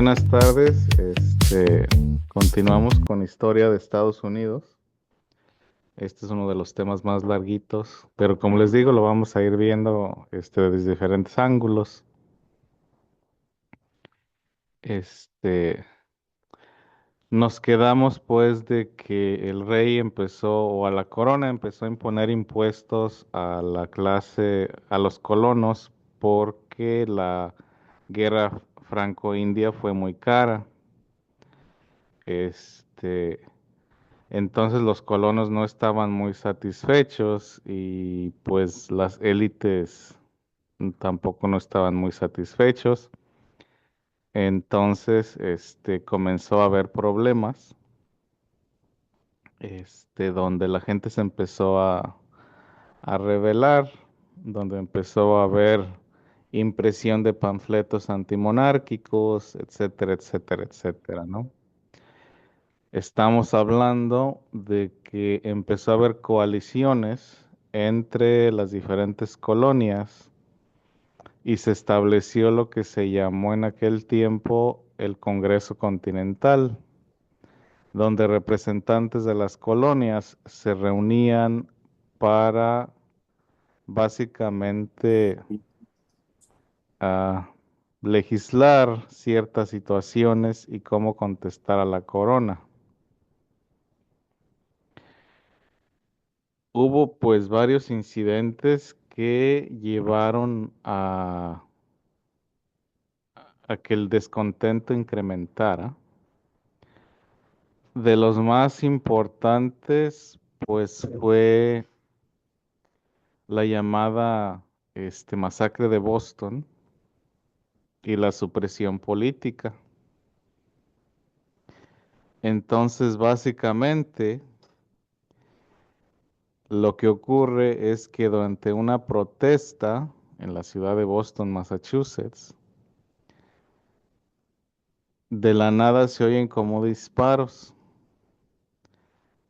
Buenas tardes. Continuamos con historia de Estados Unidos. Este es uno de los temas más larguitos, pero como les digo, lo vamos a ir viendo desde diferentes ángulos. Este, Nos quedamos pues de que el rey empezó, o a la corona empezó a imponer impuestos a la clase, a los colonos, porque la guerra franco-india fue muy cara. Este, Entonces los colonos no estaban muy satisfechos y pues las élites tampoco no estaban muy satisfechos. Entonces, comenzó a haber problemas, donde la gente se empezó a rebelar, donde empezó a haber impresión de panfletos antimonárquicos, etcétera, etcétera, etcétera, ¿no? Estamos hablando de que empezó a haber coaliciones entre las diferentes colonias y se estableció lo que se llamó en aquel tiempo el Congreso Continental, donde representantes de las colonias se reunían para básicamente ah, legislar ciertas situaciones y cómo contestar a la corona. Hubo pues varios incidentes que llevaron a que el descontento incrementara. De los más importantes, pues fue la llamada masacre de Boston y la supresión política. Entonces, básicamente, lo que ocurre es que durante una protesta en la ciudad de Boston, Massachusetts, de la nada se oyen como disparos.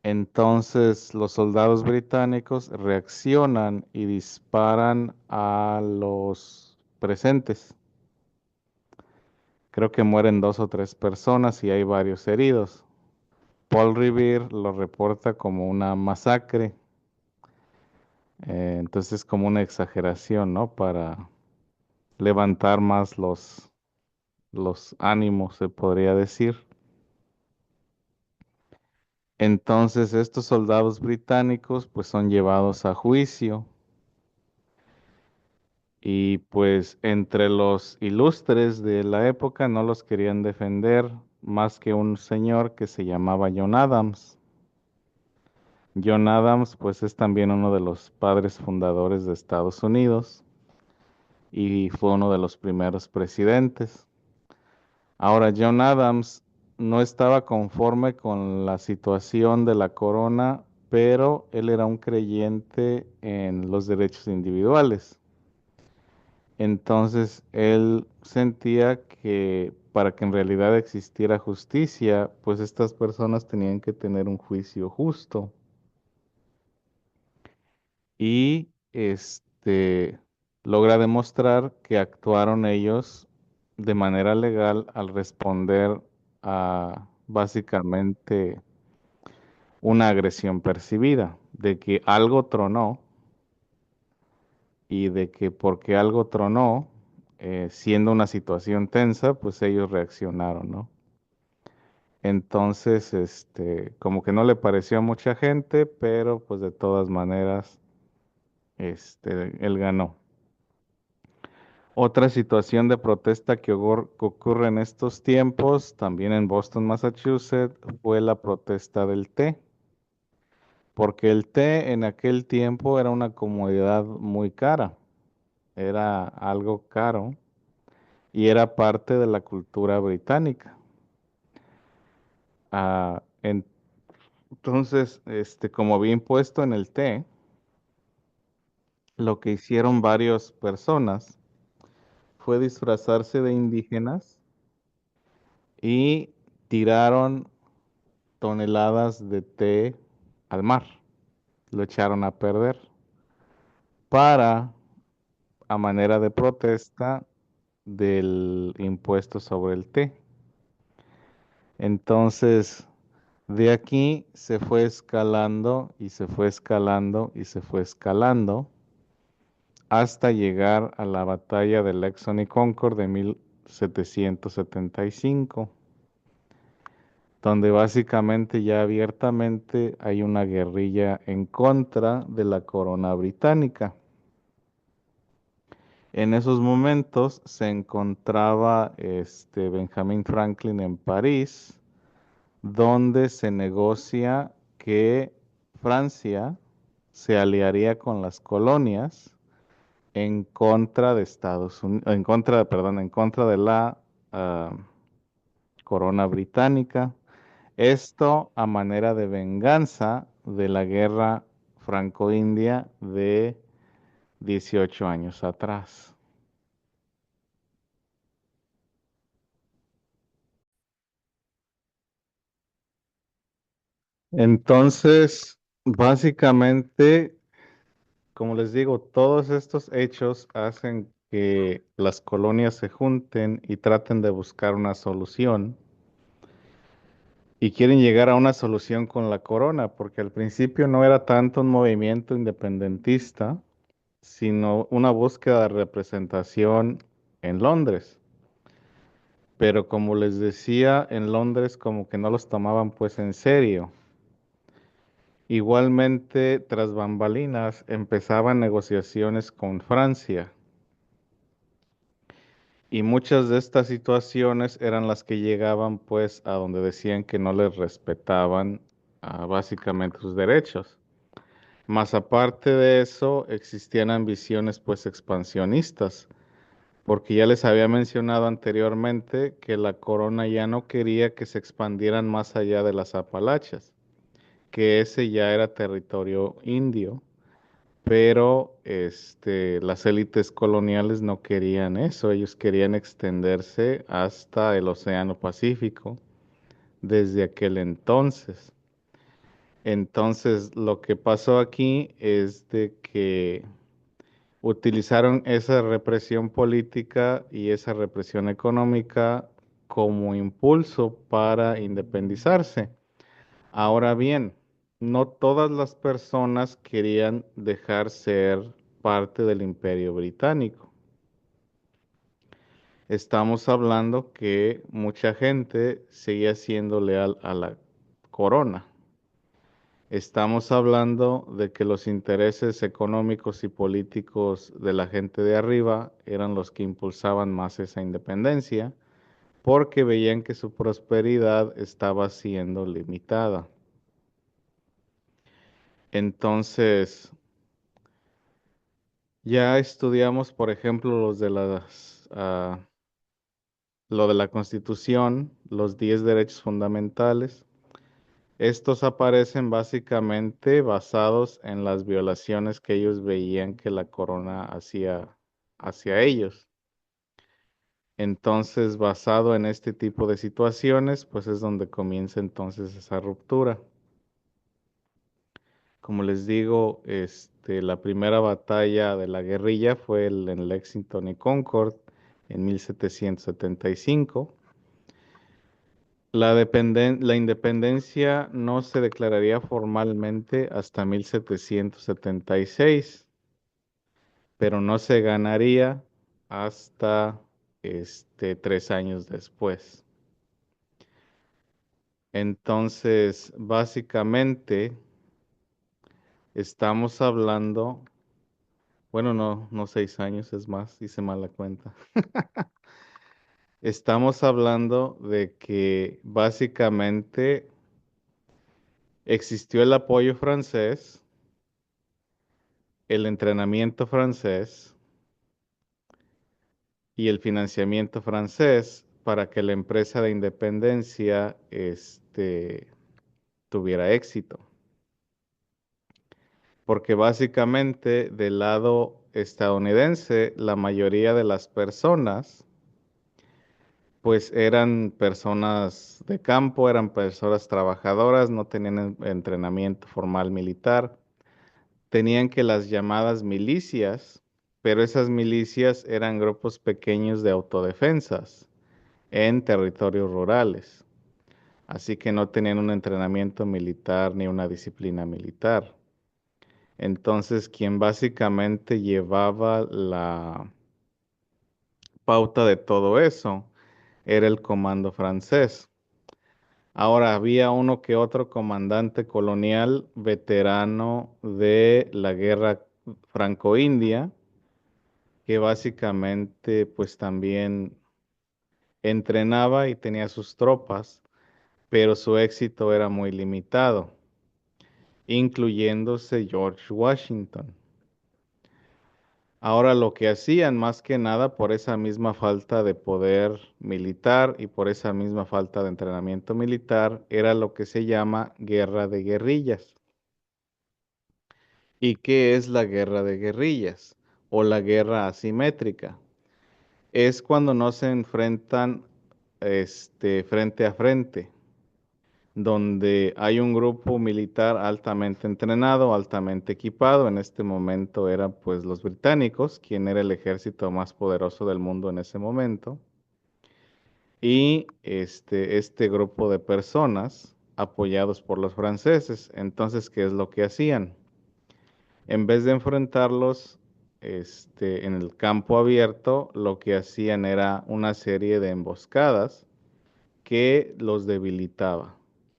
Entonces los soldados británicos reaccionan y disparan a los presentes. Creo que mueren dos o tres personas y hay varios heridos. Paul Revere lo reporta como una masacre. Entonces como una exageración, ¿no? Para levantar más los ánimos, se podría decir. Entonces estos soldados británicos pues son llevados a juicio. Y pues entre los ilustres de la época no los querían defender más que un señor que se llamaba John Adams. John Adams pues es también uno de los padres fundadores de Estados Unidos y fue uno de los primeros presidentes. Ahora, John Adams no estaba conforme con la situación de la corona, pero él era un creyente en los derechos individuales. Entonces él sentía que para que en realidad existiera justicia, pues estas personas tenían que tener un juicio justo. Y logra demostrar que actuaron ellos de manera legal al responder a básicamente una agresión percibida, de que algo tronó y de que porque algo tronó, siendo una situación tensa, pues ellos reaccionaron, ¿no? Entonces, como que no le pareció a mucha gente, pero pues de todas maneras, él ganó. Otra situación de protesta que ocurre en estos tiempos, también en Boston, Massachusetts, fue la protesta del té, porque el té en aquel tiempo era una comodidad muy cara, era algo caro y era parte de la cultura británica. Ah, entonces, como había impuesto en el té, lo que hicieron varias personas fue disfrazarse de indígenas y tiraron toneladas de té al mar. Lo echaron a perder para, a manera de protesta del impuesto sobre el té. Entonces, de aquí se fue escalando y se fue escalando y se fue escalando hasta llegar a la batalla de Lexington y Concord de 1775, donde básicamente ya abiertamente hay una guerrilla en contra de la corona británica. En esos momentos se encontraba Benjamin Franklin en París, donde se negocia que Francia se aliaría con las colonias en contra de Estados Unidos, en contra, perdón, en contra de la ah, corona británica. Esto a manera de venganza de la guerra franco-india de 18 años atrás. Entonces, básicamente, como les digo, todos estos hechos hacen que las colonias se junten y traten de buscar una solución y quieren llegar a una solución con la corona, porque al principio no era tanto un movimiento independentista, sino una búsqueda de representación en Londres. Pero como les decía, en Londres como que no los tomaban pues en serio. Igualmente, tras bambalinas, empezaban negociaciones con Francia y muchas de estas situaciones eran las que llegaban pues a donde decían que no les respetaban básicamente sus derechos. Más aparte de eso, existían ambiciones pues expansionistas, porque ya les había mencionado anteriormente que la corona ya no quería que se expandieran más allá de las Apalaches, que ese ya era territorio indio. Pero las élites coloniales no querían eso, ellos querían extenderse hasta el Océano Pacífico desde aquel entonces. Entonces, lo que pasó aquí es de que utilizaron esa represión política y esa represión económica como impulso para independizarse. Ahora bien, no todas las personas querían dejar ser parte del Imperio Británico. Estamos hablando que mucha gente seguía siendo leal a la corona. Estamos hablando de que los intereses económicos y políticos de la gente de arriba eran los que impulsaban más esa independencia porque veían que su prosperidad estaba siendo limitada. Entonces, ya estudiamos, por ejemplo, lo de la Constitución, los 10 derechos fundamentales. Estos aparecen básicamente basados en las violaciones que ellos veían que la corona hacía hacia ellos. Entonces, basado en este tipo de situaciones, pues es donde comienza entonces esa ruptura. Como les digo, la primera batalla de la guerrilla fue en Lexington y Concord en 1775. La independencia no se declararía formalmente hasta 1776, pero no se ganaría hasta 3 años después. Entonces, básicamente, estamos hablando, bueno, no, no 6 años, es más, hice mal la cuenta. Estamos hablando de que básicamente existió el apoyo francés, el entrenamiento francés y el financiamiento francés para que la empresa de independencia tuviera éxito. Porque básicamente del lado estadounidense, la mayoría de las personas pues eran personas de campo, eran personas trabajadoras, no tenían entrenamiento formal militar, tenían que las llamadas milicias, pero esas milicias eran grupos pequeños de autodefensas en territorios rurales. así que no tenían un entrenamiento militar ni una disciplina militar. Entonces, quien básicamente llevaba la pauta de todo eso era el comando francés. Ahora, había uno que otro comandante colonial veterano de la guerra franco-india, que básicamente pues también entrenaba y tenía sus tropas, pero su éxito era muy limitado, incluyéndose George Washington. Ahora lo que hacían más que nada por esa misma falta de poder militar y por esa misma falta de entrenamiento militar era lo que se llama guerra de guerrillas. ¿Y qué es la guerra de guerrillas o la guerra asimétrica? Es cuando no se enfrentan frente a frente, donde hay un grupo militar altamente entrenado, altamente equipado. En este momento eran pues los británicos, quien era el ejército más poderoso del mundo en ese momento, y este grupo de personas apoyados por los franceses. Entonces, ¿qué es lo que hacían? En vez de enfrentarlos en el campo abierto, lo que hacían era una serie de emboscadas que los debilitaba.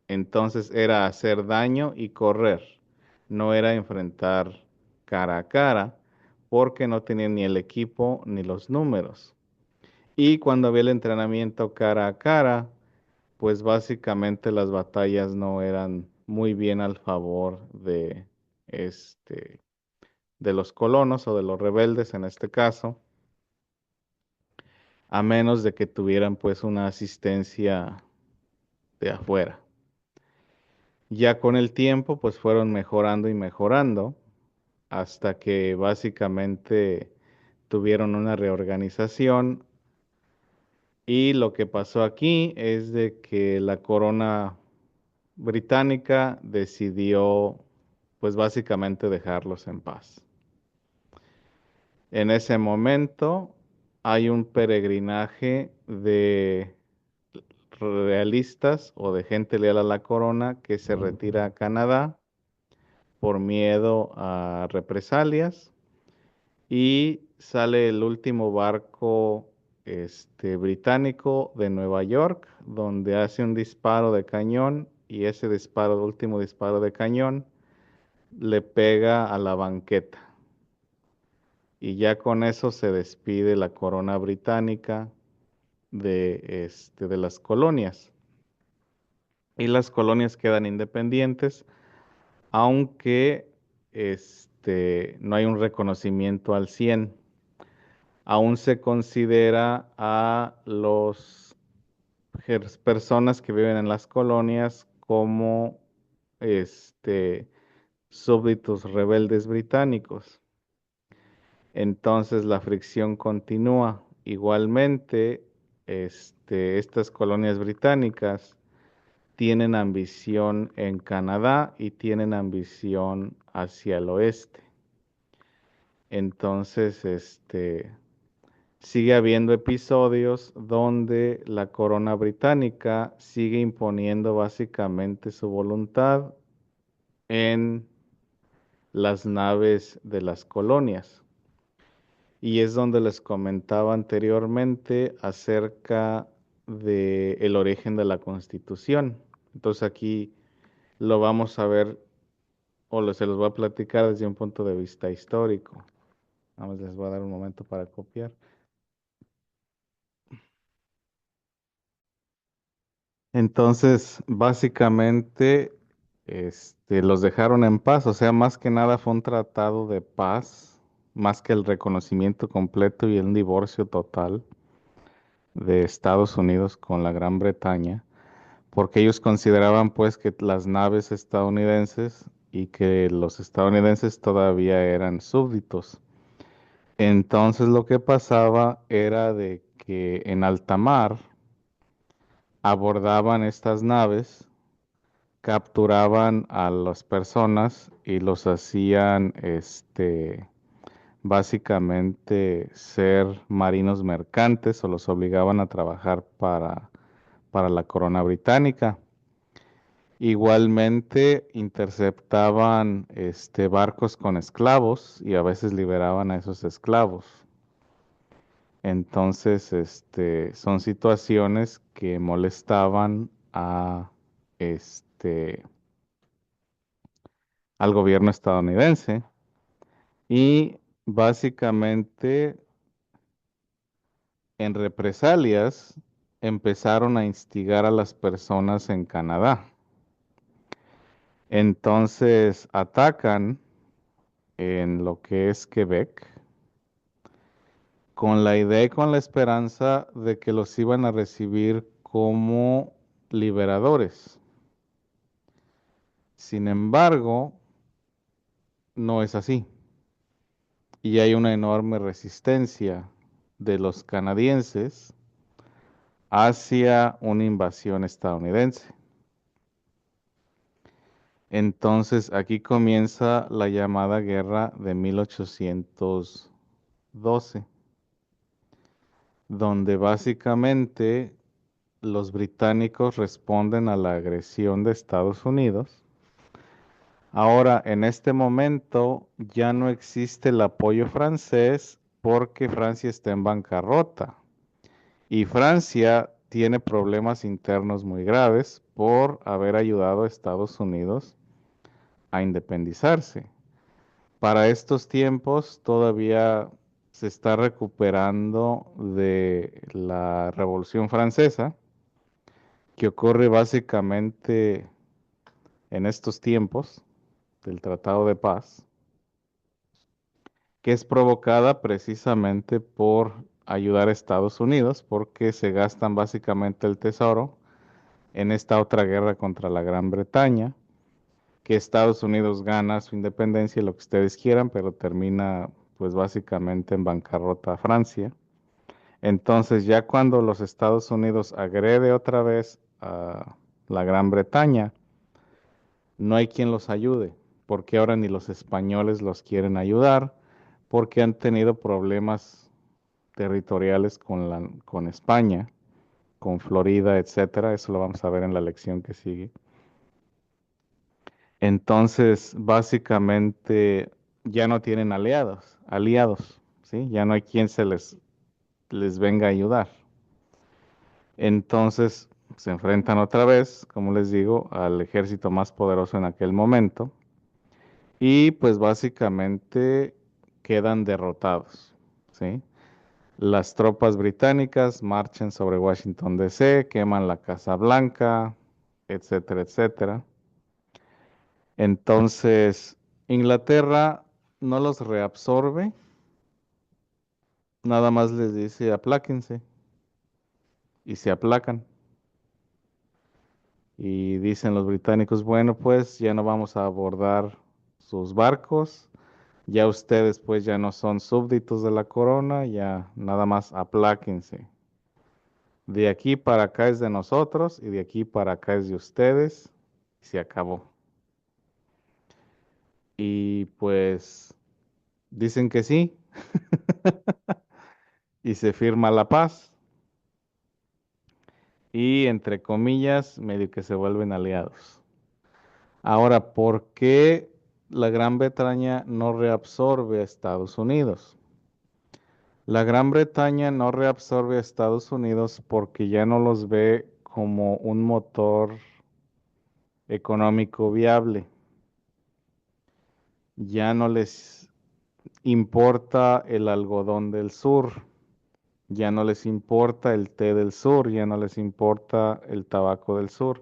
Entonces era hacer daño y correr, no era enfrentar cara a cara, porque no tenían ni el equipo ni los números. Y cuando había el entrenamiento cara a cara, pues básicamente las batallas no eran muy bien al favor este, de los colonos o de los rebeldes en este caso, a menos de que tuvieran pues una asistencia de afuera. Ya con el tiempo, pues fueron mejorando y mejorando hasta que básicamente tuvieron una reorganización y lo que pasó aquí es de que la corona británica decidió pues básicamente dejarlos en paz. En ese momento hay un peregrinaje de realistas o de gente leal a la corona que se retira a Canadá por miedo a represalias y sale el último barco británico de Nueva York, donde hace un disparo de cañón y ese disparo, último disparo de cañón, le pega a la banqueta. Y ya con eso se despide la corona británica de las colonias. Y las colonias quedan independientes, aunque no hay un reconocimiento al 100. Aún se considera a los personas que viven en las colonias como súbditos rebeldes británicos. Entonces la fricción continúa. Igualmente, estas colonias británicas tienen ambición en Canadá y tienen ambición hacia el oeste. Entonces, sigue habiendo episodios donde la corona británica sigue imponiendo básicamente su voluntad en las naves de las colonias. Y es donde les comentaba anteriormente acerca de el origen de la Constitución. Entonces aquí lo vamos a ver se los voy a platicar desde un punto de vista histórico. Vamos, les voy a dar un momento para copiar. Entonces, básicamente, los dejaron en paz, o sea, más que nada fue un tratado de paz, más que el reconocimiento completo y el divorcio total de Estados Unidos con la Gran Bretaña, porque ellos consideraban pues que las naves estadounidenses y que los estadounidenses todavía eran súbditos. Entonces, lo que pasaba era de que en alta mar abordaban estas naves, capturaban a las personas y los hacían, básicamente ser marinos mercantes o los obligaban a trabajar para la corona británica. Igualmente interceptaban barcos con esclavos y a veces liberaban a esos esclavos. Entonces, son situaciones que molestaban este, al gobierno estadounidense y básicamente en represalias empezaron a instigar a las personas en Canadá. Entonces atacan en lo que es Quebec con la idea y con la esperanza de que los iban a recibir como liberadores. Sin embargo, no es así. Y hay una enorme resistencia de los canadienses hacia una invasión estadounidense. Entonces aquí comienza la llamada guerra de 1812, donde básicamente los británicos responden a la agresión de Estados Unidos. Ahora, en este momento ya no existe el apoyo francés porque Francia está en bancarrota y Francia tiene problemas internos muy graves por haber ayudado a Estados Unidos a independizarse. Para estos tiempos todavía se está recuperando de la Revolución Francesa, que ocurre básicamente en estos tiempos del Tratado de Paz, que es provocada precisamente por ayudar a Estados Unidos, porque se gastan básicamente el tesoro en esta otra guerra contra la Gran Bretaña, que Estados Unidos gana su independencia y lo que ustedes quieran, pero termina pues básicamente en bancarrota a Francia. Entonces ya cuando los Estados Unidos agrede otra vez a la Gran Bretaña, no hay quien los ayude, porque ahora ni los españoles los quieren ayudar, porque han tenido problemas territoriales con España, con Florida, etcétera. Eso lo vamos a ver en la lección que sigue. Entonces, básicamente ya no tienen aliados, ¿sí? Ya no hay quien les venga a ayudar. Entonces, se enfrentan otra vez, como les digo, al ejército más poderoso en aquel momento y pues básicamente quedan derrotados, ¿sí? Las tropas británicas marchan sobre Washington, D.C., queman la Casa Blanca, etcétera, etcétera. Entonces, Inglaterra no los reabsorbe, nada más les dice apláquense y se aplacan. Y dicen los británicos, bueno, pues ya no vamos a abordar sus barcos, ya ustedes pues ya no son súbditos de la corona, ya nada más apláquense. De aquí para acá es de nosotros y de aquí para acá es de ustedes. Se acabó. Y pues dicen que sí y se firma la paz y entre comillas medio que se vuelven aliados. Ahora, ¿por qué la Gran Bretaña no reabsorbe a Estados Unidos? La Gran Bretaña no reabsorbe a Estados Unidos porque ya no los ve como un motor económico viable. Ya no les importa el algodón del sur, ya no les importa el té del sur, ya no les importa el tabaco del sur.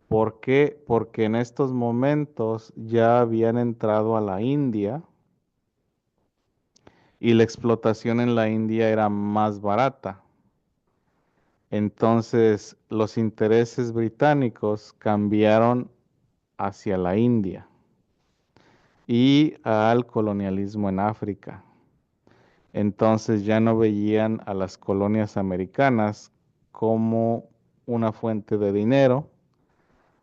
¿Por qué? Porque en estos momentos ya habían entrado a la India y la explotación en la India era más barata. Entonces los intereses británicos cambiaron hacia la India y al colonialismo en África. Entonces ya no veían a las colonias americanas como una fuente de dinero,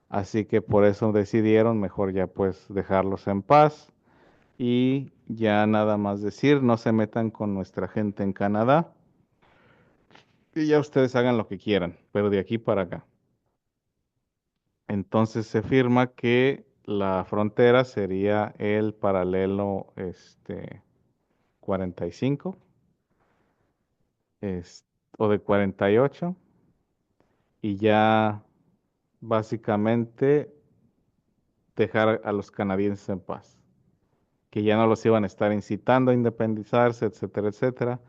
así que por eso decidieron mejor ya pues dejarlos en paz y ya nada más decir, no se metan con nuestra gente en Canadá y ya ustedes hagan lo que quieran, pero de aquí para acá. Entonces se firma que la frontera sería el paralelo 45 es- o de 48 y ya básicamente dejar a los canadienses en paz, que ya no los iban a estar incitando a independizarse, etcétera, etcétera,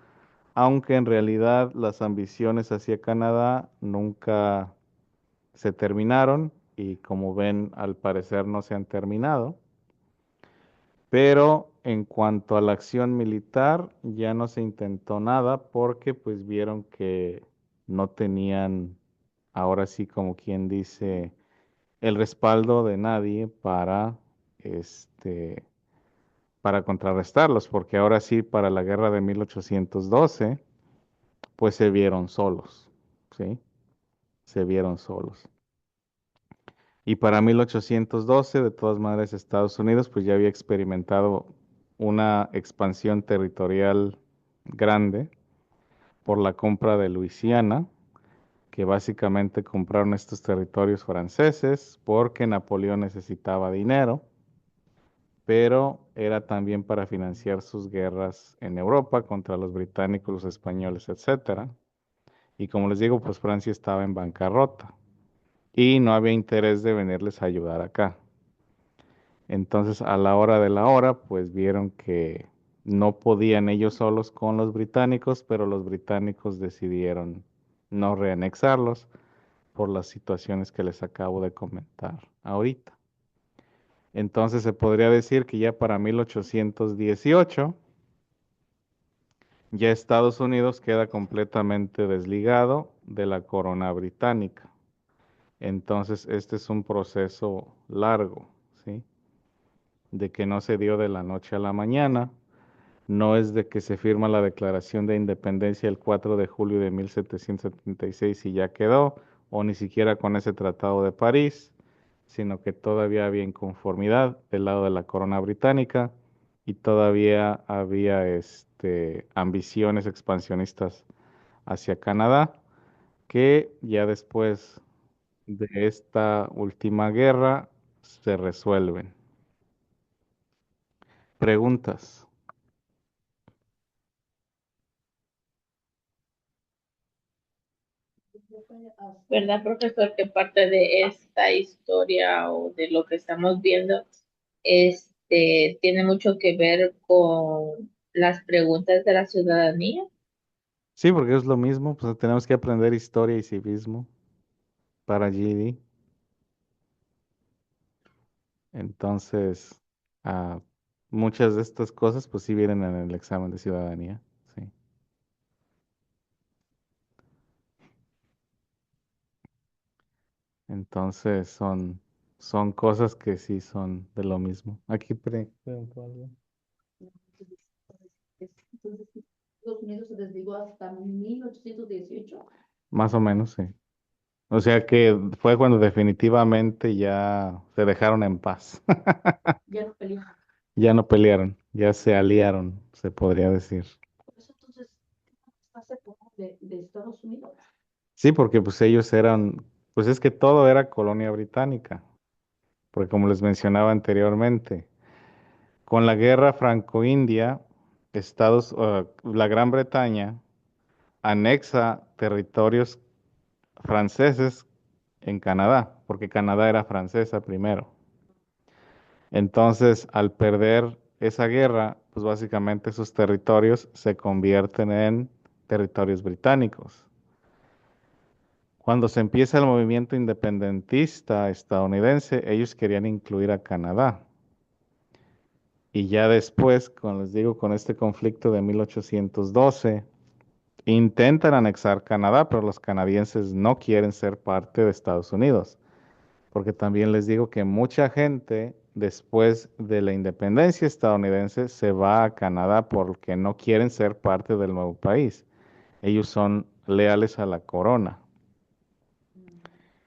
aunque en realidad las ambiciones hacia Canadá nunca se terminaron y como ven, al parecer no se han terminado. Pero en cuanto a la acción militar, ya no se intentó nada porque pues vieron que no tenían, ahora sí como quien dice, el respaldo de nadie este, para contrarrestarlos, porque ahora sí, para la guerra de 1812, pues se vieron solos, ¿sí? Se vieron solos. Y para 1812, de todas maneras, Estados Unidos pues ya había experimentado una expansión territorial grande por la compra de Luisiana, que básicamente compraron estos territorios franceses porque Napoleón necesitaba dinero, pero era también para financiar sus guerras en Europa contra los británicos, los españoles, etcétera. Y como les digo, pues Francia estaba en bancarrota y no había interés de venirles a ayudar acá. Entonces, a la hora de la hora, pues vieron que no podían ellos solos con los británicos, pero los británicos decidieron no reanexarlos por las situaciones que les acabo de comentar ahorita. Entonces, se podría decir que ya para 1818, ya Estados Unidos queda completamente desligado de la corona británica. Entonces, este es un proceso largo, ¿sí? De que no se dio de la noche a la mañana. No es de que se firma la Declaración de Independencia el 4 de julio de 1776 y ya quedó, o ni siquiera con ese Tratado de París, sino que todavía había inconformidad del lado de la corona británica y todavía había ambiciones expansionistas hacia Canadá, que ya después de esta última guerra se resuelven. Preguntas. ¿Verdad, profesor? Que parte de esta historia o de lo que estamos viendo, tiene mucho que ver con las preguntas de la ciudadanía. Sí, porque es lo mismo, pues tenemos que aprender historia y civismo para GED. Entonces, ah, muchas de estas cosas pues sí vienen en el examen de ciudadanía, sí. Entonces son cosas que sí son de lo mismo. Aquí pregunto algo. Entonces, Estados Unidos se desligó hasta 1818. Más o menos, sí. O sea que fue cuando definitivamente ya se dejaron en paz. Ya no peleaban. Ya no pelearon, ya se aliaron, se podría decir. Por eso entonces hace poco de Estados Unidos. Sí, porque pues ellos eran, pues es que todo era colonia británica, porque como les mencionaba anteriormente, con la guerra franco-india, la Gran Bretaña anexa territorios franceses en Canadá, porque Canadá era francesa primero. Entonces, al perder esa guerra, pues básicamente esos territorios se convierten en territorios británicos. Cuando se empieza el movimiento independentista estadounidense, ellos querían incluir a Canadá. Y ya después, como les digo, con este conflicto de 1812, intentan anexar Canadá, pero los canadienses no quieren ser parte de Estados Unidos. Porque también les digo que mucha gente, después de la independencia estadounidense, se va a Canadá porque no quieren ser parte del nuevo país. Ellos son leales a la corona.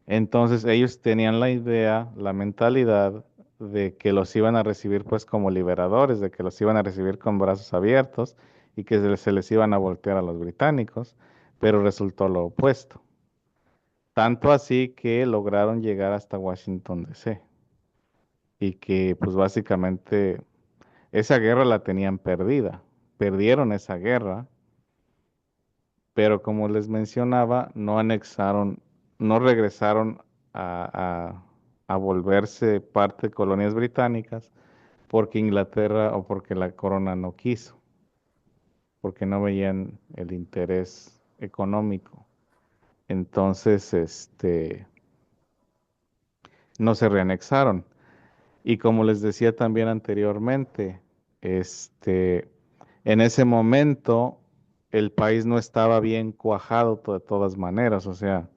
Entonces ellos tenían la idea, la mentalidad de que los iban a recibir pues como liberadores, de que los iban a recibir con brazos abiertos y que se les iban a voltear a los británicos, pero resultó lo opuesto. Tanto así que lograron llegar hasta Washington, D.C. Y que pues básicamente esa guerra la tenían perdida. Perdieron esa guerra, pero como les mencionaba, no anexaron, no regresaron a volverse parte de colonias británicas porque Inglaterra o porque la corona no quiso, porque no veían el interés económico. Entonces, no se reanexaron. Y como les decía también anteriormente, este, en ese momento el país no estaba bien cuajado de todas maneras, o sea,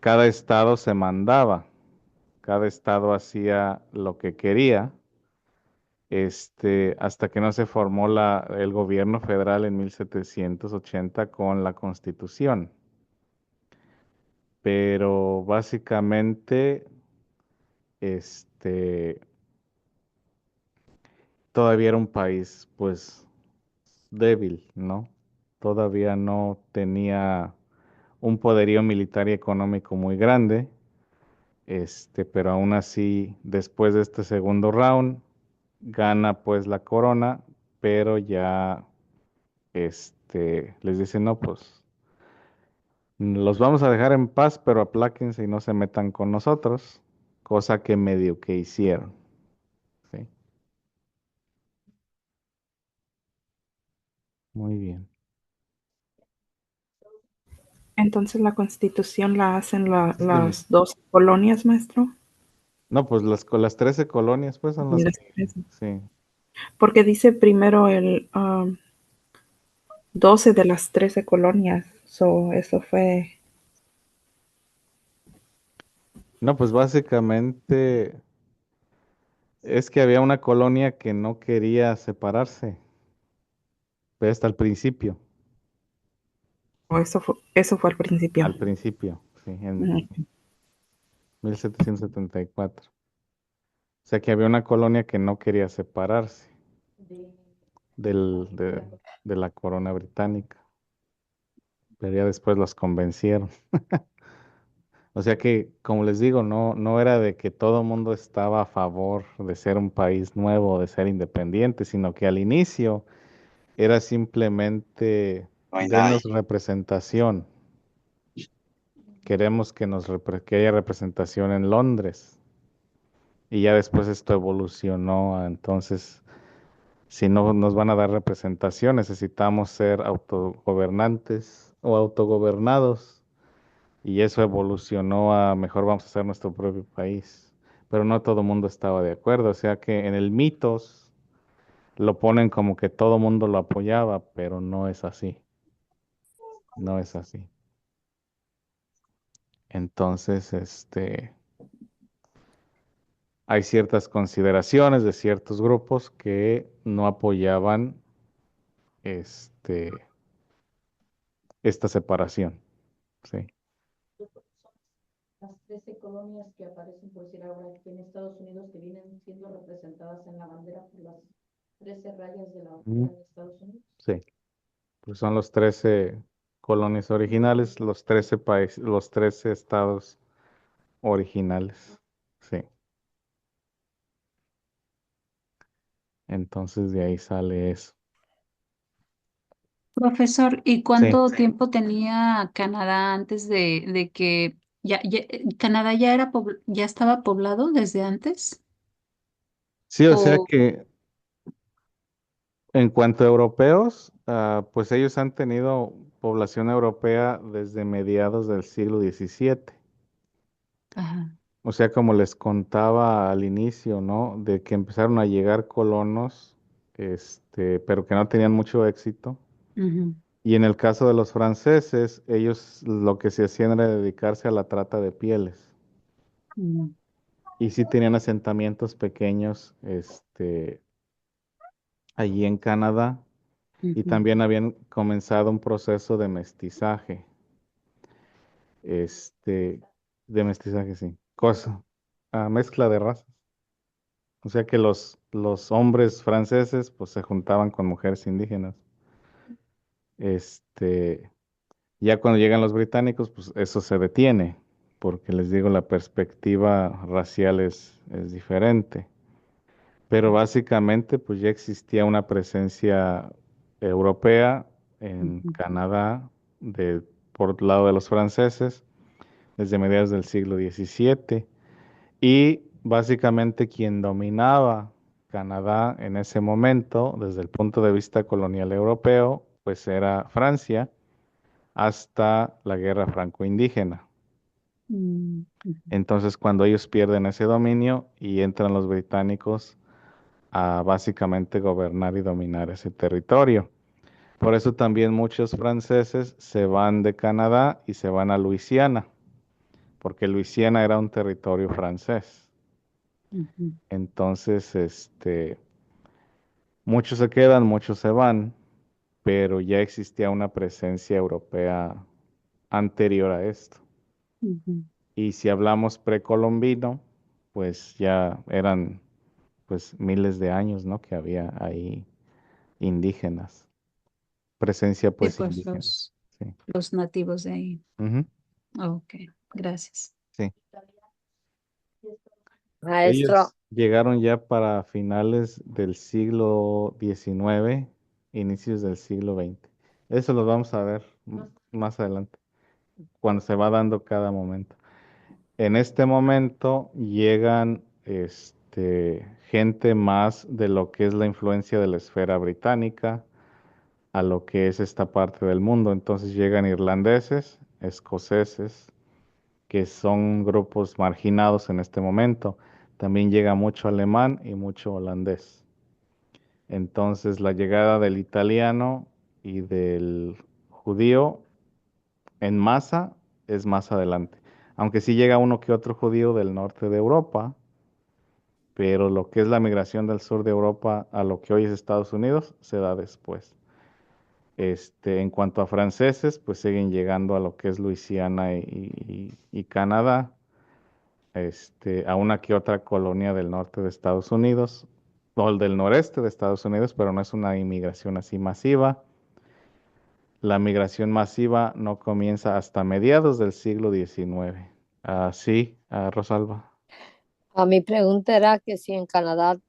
cada estado se mandaba, cada estado hacía lo que quería, hasta que no se formó el gobierno federal en 1780 con la Constitución. Pero básicamente, este, todavía era un país, pues, débil, ¿no? Todavía no tenía un poderío militar y económico muy grande, pero aún así, después de este segundo round, gana pues la corona, pero ya, les dicen, no, pues, los vamos a dejar en paz, pero apláquense y no se metan con nosotros, cosa que medio que hicieron, ¿sí? Muy bien. Entonces la constitución la hacen Sí. las dos colonias, maestro. No, pues las 13 colonias, pues son las Las que, 13. sí. Porque dice primero el 12 de las 13 colonias. So, eso fue. No, pues básicamente es que había una colonia que no quería separarse, pero hasta el principio, O eso fue al principio. al principio, sí, en Ujú. 1774. O sea que había una colonia que no quería separarse De, del, de, de la corona británica, pero ya después los convencieron. O sea que, como les digo, no era de que todo el mundo estaba a favor de ser un país nuevo, de ser independiente, sino que al inicio era simplemente No hay denos nadie. representación. Queremos que haya representación en Londres. Y ya después esto evolucionó entonces, si no nos van a dar representación, necesitamos ser autogobernantes o autogobernados. Y eso evolucionó a mejor vamos a hacer nuestro propio país. Pero no todo el mundo estaba de acuerdo. O sea que en el mitos lo ponen como que todo el mundo lo apoyaba, pero no es así. No es así. Entonces, hay ciertas consideraciones de ciertos grupos que no apoyaban este, esta separación. Sí. las 13 colonias que aparecen, por decir ahora, aquí en Estados Unidos, que vienen siendo representadas en la bandera por las 13 rayas de la Mm, bandera de Estados Unidos. sí, pues son los 13 colonias originales, los 13 estados originales. Sí. Entonces de ahí sale eso. Profesor, ¿y Sí. cuánto tiempo tenía Canadá antes de que Canadá ya estaba poblado desde antes? Sí, o sea O, que en cuanto a europeos, pues ellos han tenido población europea desde mediados del siglo XVII. ajá, O sea, como les contaba al inicio, ¿no? De que empezaron a llegar colonos, pero que no tenían mucho éxito. ujú, Y en el caso de los franceses, ellos lo que se hacían era dedicarse a la trata de pieles. mm, Y sí tenían asentamientos pequeños, allí en Canadá. Y ujú, también habían comenzado un proceso de mestizaje. Este, de mestizaje, sí. Mezcla de razas. O sea que los hombres franceses pues se juntaban con mujeres indígenas. Este, ya cuando llegan los británicos, pues eso se detiene. porque les digo, la perspectiva racial es diferente. Pero básicamente, pues ya existía una presencia europea en Ujú. Canadá por el lado de los franceses desde mediados del siglo XVII. Y básicamente quien dominaba Canadá en ese momento, desde el punto de vista colonial europeo, pues era Francia hasta la guerra franco-indígena. Ujú. Entonces, cuando ellos pierden ese dominio y entran los británicos a básicamente gobernar y dominar ese territorio. Por eso también muchos franceses se van de Canadá y se van a Luisiana, porque Luisiana era un territorio francés. Ujú. Entonces, muchos se quedan, muchos se van, pero ya existía una presencia europea anterior a esto. Ujú. Y si hablamos precolombino, pues ya eran pues miles de años, ¿no? Que había ahí indígenas, presencia Sí, pues pues indígena. Sí. los nativos de ahí. Ujú, Ok, gracias. sí. Maestro, Ellos llegaron ya para finales del siglo XIX, inicios del siglo XX. Eso lo vamos a ver más adelante, cuando se va dando cada momento. En este momento llegan gente más de lo que es la influencia de la esfera británica a lo que es esta parte del mundo. Entonces llegan irlandeses, escoceses, que son grupos marginados en este momento. También llega mucho alemán y mucho holandés. Entonces la llegada del italiano y del judío en masa es más adelante. Aunque sí llega uno que otro judío del norte de Europa, pero lo que es la migración del sur de Europa a lo que hoy es Estados Unidos se da después. En cuanto a franceses, pues siguen llegando a lo que es Luisiana y Canadá, a una que otra colonia del norte de Estados Unidos o el del noreste de Estados Unidos, pero no es una inmigración así masiva. La migración masiva no comienza hasta mediados del siglo XIX. Sí, Rosalba. a mi pregunta era que si en Canadá,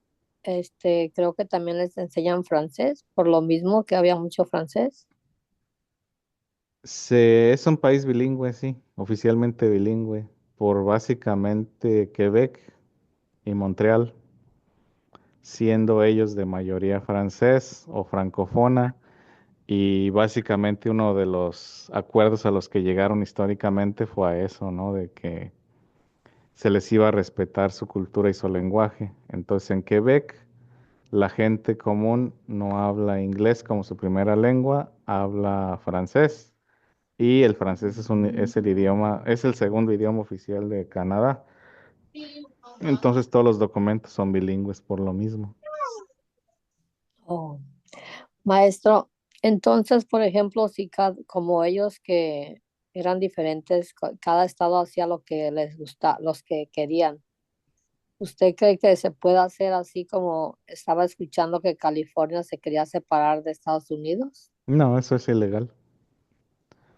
creo que también les enseñan francés, por lo mismo que había mucho francés. Es un país bilingüe, sí, oficialmente bilingüe, por básicamente Quebec y Montreal, siendo ellos de mayoría francés o francófona. Y básicamente uno de los acuerdos a los que llegaron históricamente fue a eso, ¿no? De que se les iba a respetar su cultura y su lenguaje. Entonces en Quebec la gente común no habla inglés como su primera lengua, habla francés. Y el francés es el idioma, es el segundo idioma oficial de Canadá. Entonces todos los documentos son bilingües por lo mismo. Oh. Maestro, entonces, por ejemplo, si como ellos que eran diferentes, cada estado hacía lo que les gusta, los que querían. ¿Usted cree que se puede hacer así como estaba escuchando que California se quería separar de Estados Unidos? No, eso es ilegal.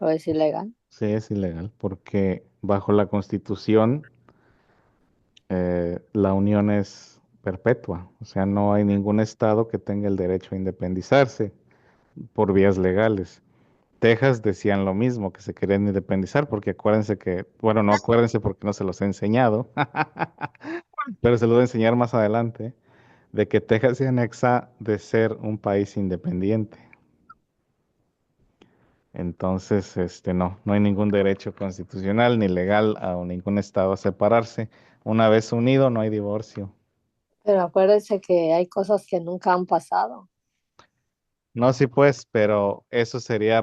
¿O es ilegal? Sí, es ilegal porque bajo la Constitución la unión es perpetua. O sea, no hay ningún estado que tenga el derecho a independizarse por vías legales. Texas decían lo mismo, que se querían independizar, porque acuérdense que, bueno, no acuérdense porque no se los he enseñado, pero se los voy a enseñar más adelante, de que Texas se anexa de ser un país independiente. Entonces, no hay ningún derecho constitucional ni legal a ningún estado a separarse. Una vez unido, no hay divorcio. Pero acuérdense que hay cosas que nunca han pasado. No, sí, pues, pero eso sería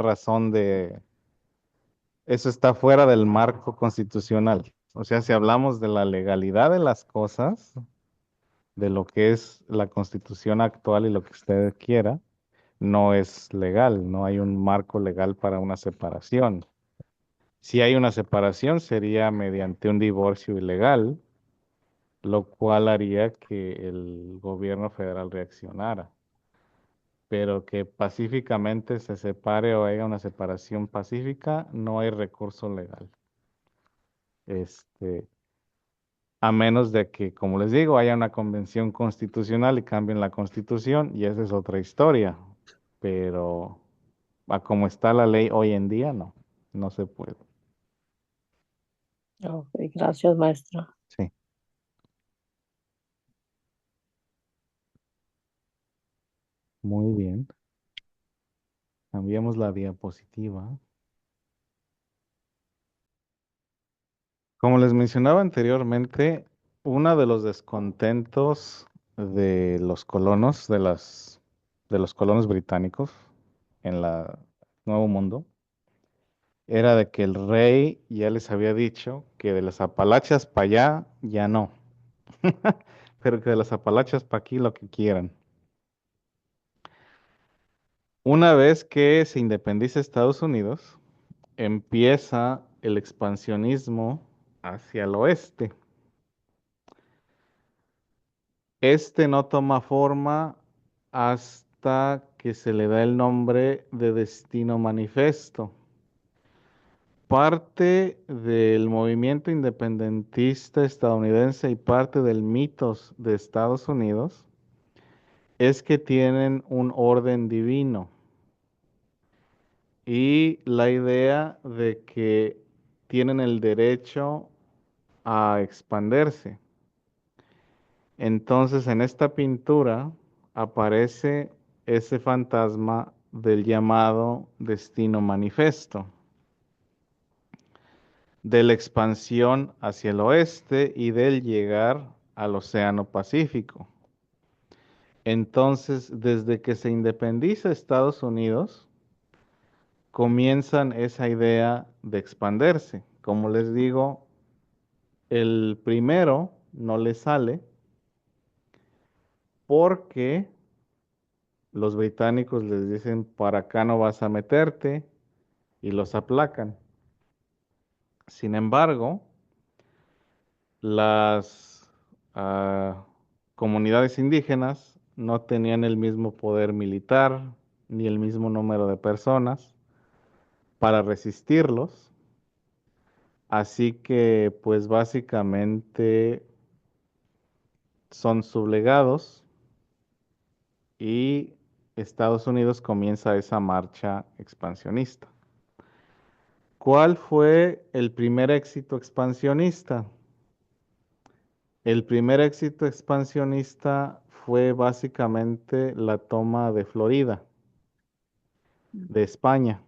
eso está fuera del marco constitucional. O sea, si hablamos de la legalidad de las cosas, de lo que es la constitución actual y lo que usted quiera, no es legal, no hay un marco legal para una separación. Si hay una separación, sería mediante un divorcio ilegal, lo cual haría que el gobierno federal reaccionara. Pero que pacíficamente se separe o haya una separación pacífica, no hay recurso legal. Este, a menos de que, como les digo, haya una convención constitucional y cambien la constitución, y esa es otra historia. Pero a como está la ley hoy en día, no, no se puede. Ok, gracias, maestra. Sí, muy bien. Cambiamos la diapositiva. Como les mencionaba anteriormente, uno de los descontentos de los colonos, de los colonos británicos en la Nuevo Mundo, era de que el rey ya les había dicho que de las Apalaches para allá ya no, pero que de las Apalaches para aquí lo que quieran. Una vez que se independiza Estados Unidos, empieza el expansionismo hacia el oeste. Este no toma forma hasta que se le da el nombre de Destino Manifesto. Parte del movimiento independentista estadounidense y parte del mitos de Estados Unidos es que tienen un orden divino y la idea de que tienen el derecho a expandirse. Entonces, en esta pintura aparece ese fantasma del llamado destino manifiesto, de la expansión hacia el oeste y del llegar al Océano Pacífico. Entonces, desde que se independiza Estados Unidos, comienzan esa idea de expandirse. Como les digo, el primero no le sale porque los británicos les dicen, para acá no vas a meterte, y los aplacan. Sin embargo, las comunidades indígenas no tenían el mismo poder militar ni el mismo número de personas para resistirlos. Así que, pues básicamente son sublegados y Estados Unidos comienza esa marcha expansionista. ¿Cuál fue el primer éxito expansionista? El primer éxito expansionista fue básicamente la toma de Florida, de España,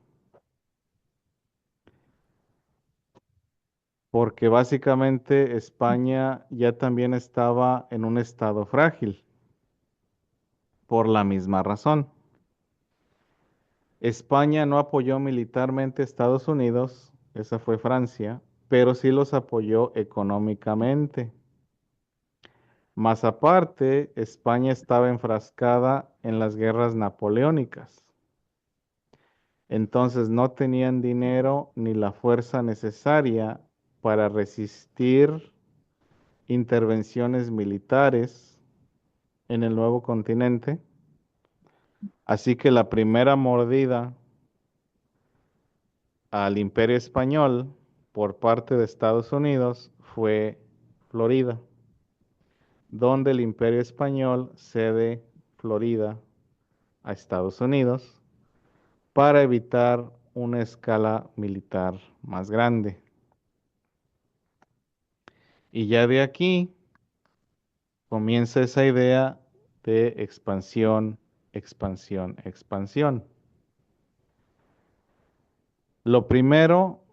porque básicamente España ya también estaba en un estado frágil, por la misma razón. España no apoyó militarmente a Estados Unidos, esa fue Francia, pero sí los apoyó económicamente. Más aparte, España estaba enfrascada en las guerras napoleónicas. Entonces no tenían dinero ni la fuerza necesaria para resistir intervenciones militares en el nuevo continente. Así que la primera mordida al Imperio Español por parte de Estados Unidos fue Florida, donde el Imperio Español cede Florida a Estados Unidos para evitar una escala militar más grande. Y ya de aquí comienza esa idea de expansión, expansión, expansión. Lo primero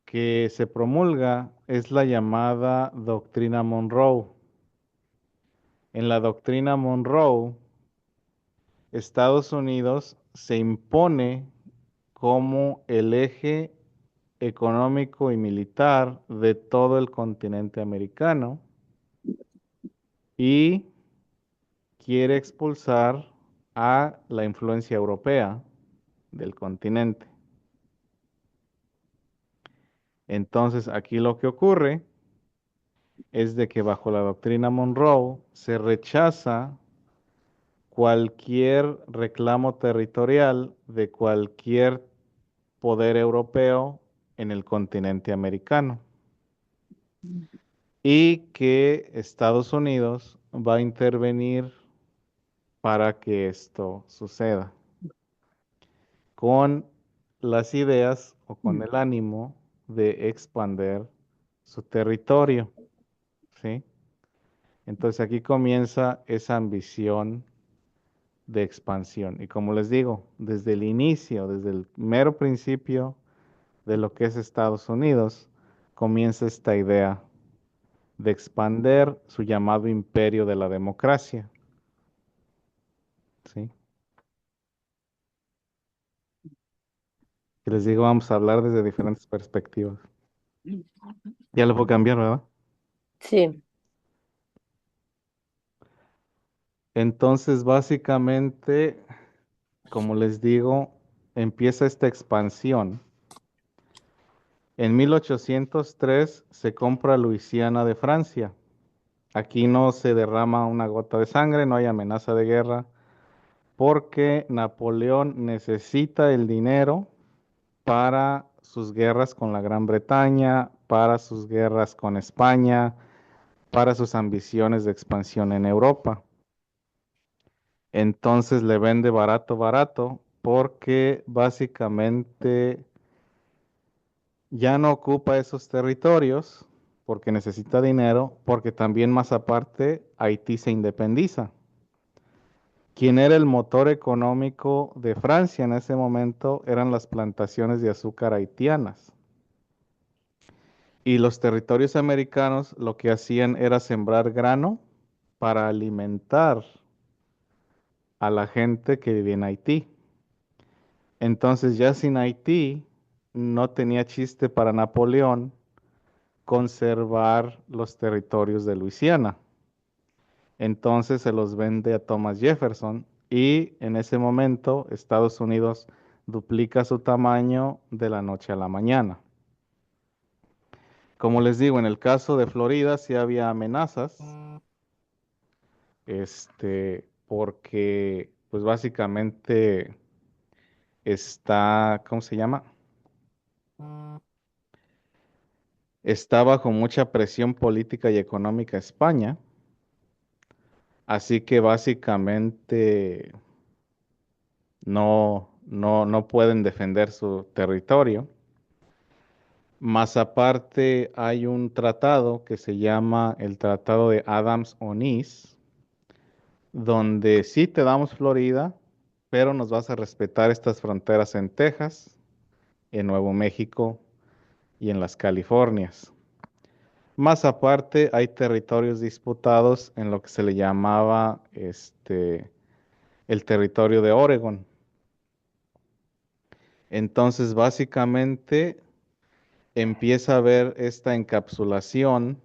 que se promulga es la llamada Doctrina Monroe. En la Doctrina Monroe, Estados Unidos se impone como el eje económico y militar de todo el continente americano y quiere expulsar a la influencia europea del continente. Entonces, aquí lo que ocurre es de que bajo la doctrina Monroe se rechaza cualquier reclamo territorial de cualquier poder europeo en el continente americano. y que Estados Unidos va a intervenir para que esto suceda, con las ideas o con el ánimo de expander su territorio, ¿sí? Entonces aquí comienza esa ambición de expansión. Y como les digo, desde el inicio, desde el mero principio de lo que es Estados Unidos, comienza esta idea de expander su llamado imperio de la democracia, ¿sí? Y les digo, vamos a hablar desde diferentes perspectivas. Ya lo puedo cambiar, ¿verdad? Sí, Entonces, básicamente, como les digo, empieza esta expansión. En 1803 se compra Luisiana de Francia. Aquí no se derrama una gota de sangre, no hay amenaza de guerra, porque Napoleón necesita el dinero para sus guerras con la Gran Bretaña, para sus guerras con España, para sus ambiciones de expansión en Europa. Entonces le vende barato, barato, porque básicamente ya no ocupa esos territorios, porque necesita dinero, porque también más aparte Haití se independiza. Quien era el motor económico de Francia en ese momento eran las plantaciones de azúcar haitianas. Y los territorios americanos lo que hacían era sembrar grano para alimentar a la gente que vivía en Haití. Entonces ya sin Haití no tenía chiste para Napoleón conservar los territorios de Luisiana. Entonces se los vende a Thomas Jefferson y en ese momento Estados Unidos duplica su tamaño de la noche a la mañana. Como les digo, en el caso de Florida sí había amenazas, porque pues básicamente está, ¿cómo se llama? Está bajo mucha presión política y económica España, así que básicamente no pueden defender su territorio. Más aparte hay un tratado que se llama el Tratado de Adams-Onís, donde sí te damos Florida, pero nos vas a respetar estas fronteras en Texas, en Nuevo México y en las Californias. Más aparte, hay territorios disputados en lo que se le llamaba el territorio de Oregon. Entonces, básicamente, empieza a haber esta encapsulación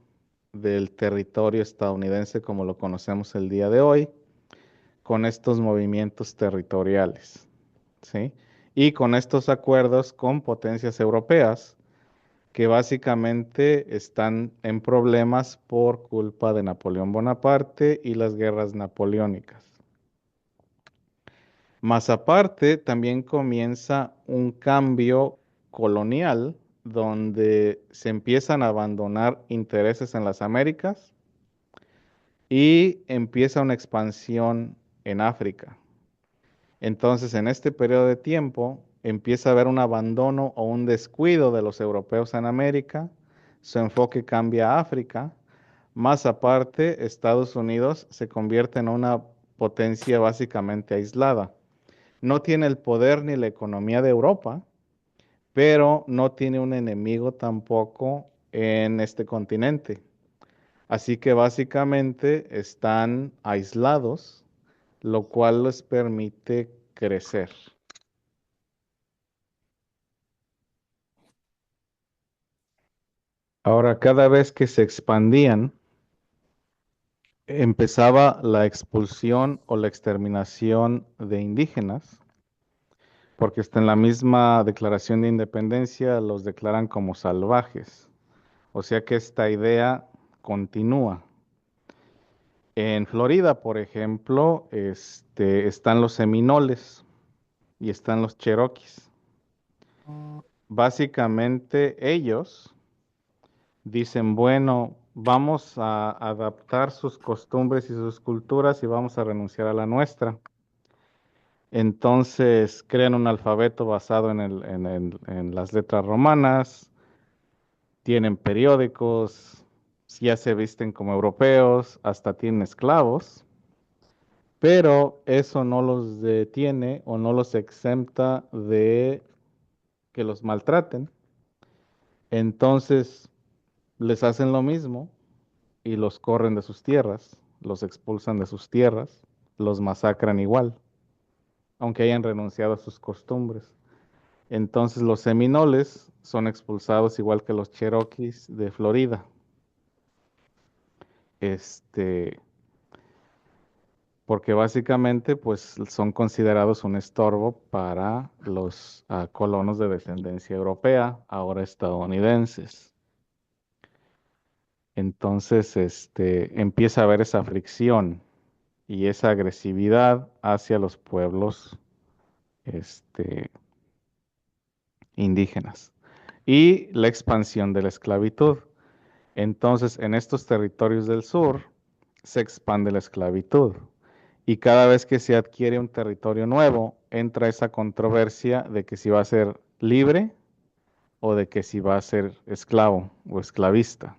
del territorio estadounidense como lo conocemos el día de hoy, con estos movimientos territoriales, ¿sí? Y con estos acuerdos con potencias europeas que básicamente están en problemas por culpa de Napoleón Bonaparte y las guerras napoleónicas. Más aparte, también comienza un cambio colonial donde se empiezan a abandonar intereses en las Américas y empieza una expansión en África. Entonces, en este periodo de tiempo, empieza a haber un abandono o un descuido de los europeos en América, su enfoque cambia a África, más aparte, Estados Unidos se convierte en una potencia básicamente aislada. No tiene el poder ni la economía de Europa, pero no tiene un enemigo tampoco en este continente. Así que básicamente están aislados, lo cual les permite crecer. Ahora, cada vez que se expandían, empezaba la expulsión o la exterminación de indígenas, porque está en la misma Declaración de Independencia los declaran como salvajes. O sea que esta idea continúa. En Florida, por ejemplo, están los seminoles y están los cherokees. Básicamente ellos dicen, bueno, vamos a adaptar sus costumbres y sus culturas y vamos a renunciar a la nuestra. Entonces crean un alfabeto basado en las letras romanas, tienen periódicos, ya se visten como europeos, hasta tienen esclavos, pero eso no los detiene o no los exenta de que los maltraten. Entonces les hacen lo mismo y los corren de sus tierras, los expulsan de sus tierras, los masacran igual, aunque hayan renunciado a sus costumbres. Entonces los seminoles son expulsados igual que los cherokees de Florida. Este, porque básicamente pues son considerados un estorbo para los colonos de descendencia europea, ahora estadounidenses. Entonces, empieza a haber esa fricción y esa agresividad hacia los pueblos, este, indígenas y la expansión de la esclavitud. Entonces, en estos territorios del sur se expande la esclavitud y cada vez que se adquiere un territorio nuevo, entra esa controversia de que si va a ser libre o de que si va a ser esclavo o esclavista.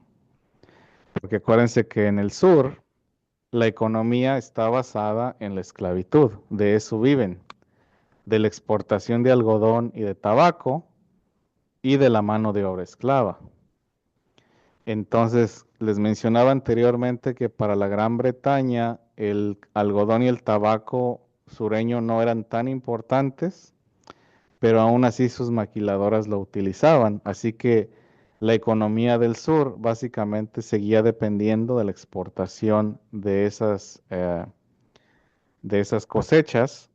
Porque acuérdense que en el sur la economía está basada en la esclavitud, de eso viven, de la exportación de algodón y de tabaco y de la mano de obra esclava. Entonces, les mencionaba anteriormente que para la Gran Bretaña el algodón y el tabaco sureño no eran tan importantes, pero aún así sus maquiladoras lo utilizaban. Así que la economía del sur básicamente seguía dependiendo de la exportación de esas cosechas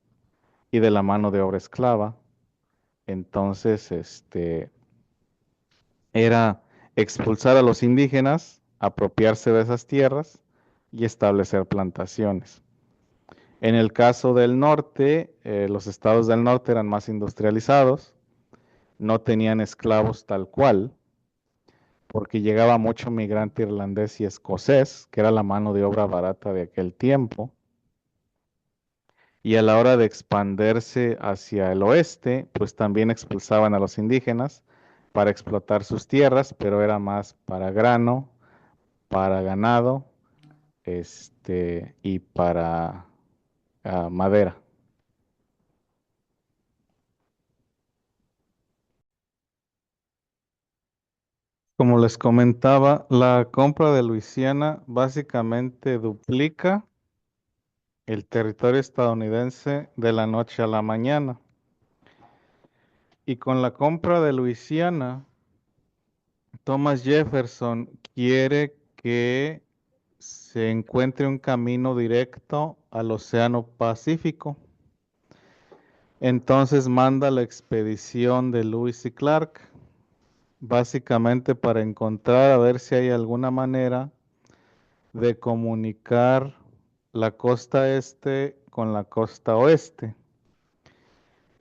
y de la mano de obra esclava. Entonces, era expulsar a los indígenas, apropiarse de esas tierras y establecer plantaciones. En el caso del norte, los estados del norte eran más industrializados, no tenían esclavos tal cual, porque llegaba mucho migrante irlandés y escocés, que era la mano de obra barata de aquel tiempo. Y a la hora de expandirse hacia el oeste, pues también expulsaban a los indígenas para explotar sus tierras, pero era más para grano, para ganado, y para madera. Como les comentaba, la compra de Luisiana básicamente duplica el territorio estadounidense de la noche a la mañana. Y con la compra de Luisiana, Thomas Jefferson quiere que se encuentre un camino directo al Océano Pacífico. Entonces manda la expedición de Lewis y Clark, básicamente para encontrar a ver si hay alguna manera de comunicar la costa este con la costa oeste.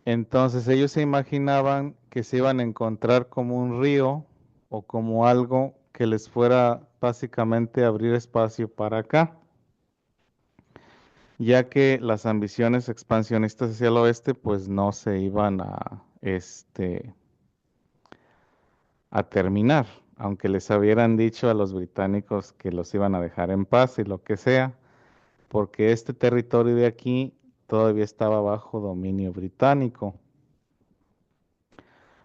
Entonces ellos se imaginaban que se iban a encontrar como un río o como algo que les fuera básicamente a abrir espacio para acá, ya que las ambiciones expansionistas hacia el oeste pues no se iban a terminar, aunque les hubieran dicho a los británicos que los iban a dejar en paz y lo que sea, porque este territorio de aquí todavía estaba bajo dominio británico.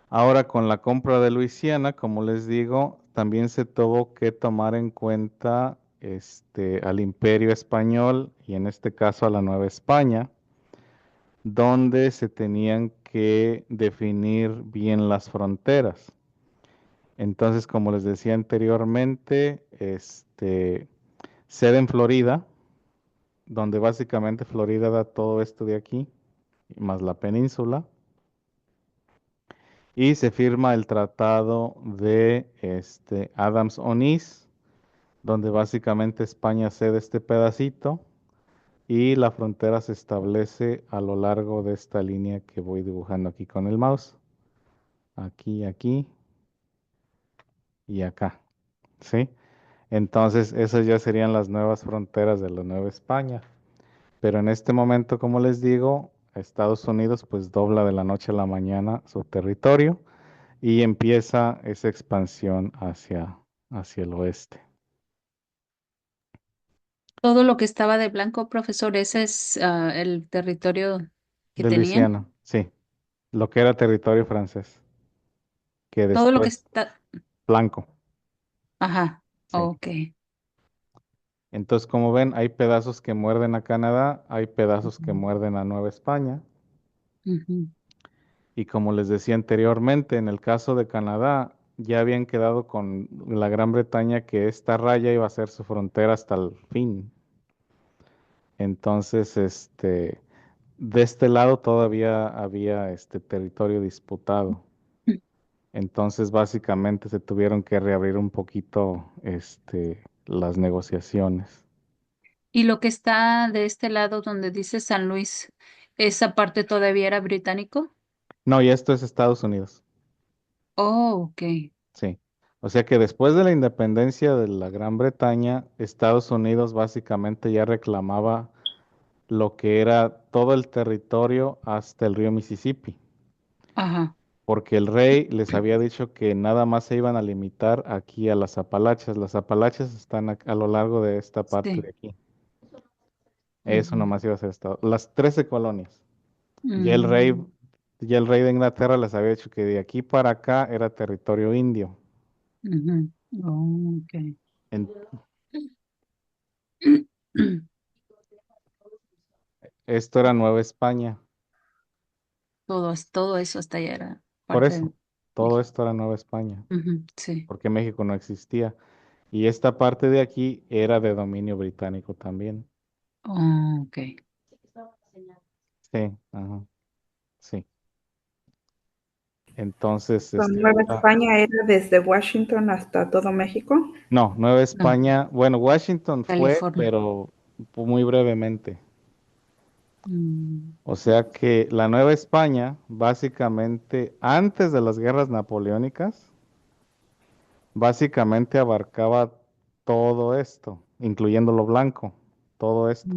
Ahora con la compra de Luisiana, como les digo, también se tuvo que tomar en cuenta al Imperio Español y en este caso a la Nueva España, donde se tenían que definir bien las fronteras. Entonces, como les decía anteriormente, sede en Florida, donde básicamente Florida da todo esto de aquí, más la península, y se firma el tratado de Adams-Onís, donde básicamente España cede este pedacito y la frontera se establece a lo largo de esta línea que voy dibujando aquí con el mouse. Aquí, aquí y acá. ¿sí? Entonces, esas ya serían las nuevas fronteras de la Nueva España. Pero en este momento, como les digo, Estados Unidos pues dobla de la noche a la mañana su territorio y empieza esa expansión hacia el oeste. Todo lo que estaba de blanco, profesor, ese es el territorio que De tenían. Luisiana, sí, lo que era territorio francés, que Todo lo que después está, blanco, ajá, sí. ok. Entonces, como ven, hay pedazos que muerden a Canadá, hay pedazos que muerden a Nueva España. Ujú. Y como les decía anteriormente, en el caso de Canadá, ya habían quedado con la Gran Bretaña que esta raya iba a ser su frontera hasta el fin. Entonces, de este lado todavía había este territorio disputado. Entonces, básicamente se tuvieron que reabrir un poquito, las negociaciones. Y lo que está de este lado donde dice San Luis, ¿esa parte todavía era británico? No, y esto es Estados Unidos. Oh, ok. Sí. O sea que después de la independencia de la Gran Bretaña, Estados Unidos básicamente ya reclamaba lo que era todo el territorio hasta el río Mississippi, Ajá, porque el rey les había dicho que nada más se iban a limitar aquí a las Apalaches. Las Apalaches están a lo largo de esta parte de sí. aquí. Eso Ujú. nomás iba a ser Estado. Las 13 colonias. Ya el rey, Mm, ya el rey de Inglaterra les había dicho que de aquí para acá era territorio indio. ujú. Oh, ok. En- Esto era Nueva España. Todo eso hasta allá era Por parte de eso, todo México. esto era Nueva España, Ujú, sí. porque México no existía. Y esta parte de aquí era de dominio británico también. Oh, ok. Sí, ajá, sí. Entonces, Nueva España era desde Washington hasta todo México. no, Nueva No, España, bueno, Washington fue, California. pero muy brevemente. Mm, O sea que la Nueva España, básicamente, antes de las guerras napoleónicas, básicamente abarcaba todo esto, incluyendo lo blanco, todo esto.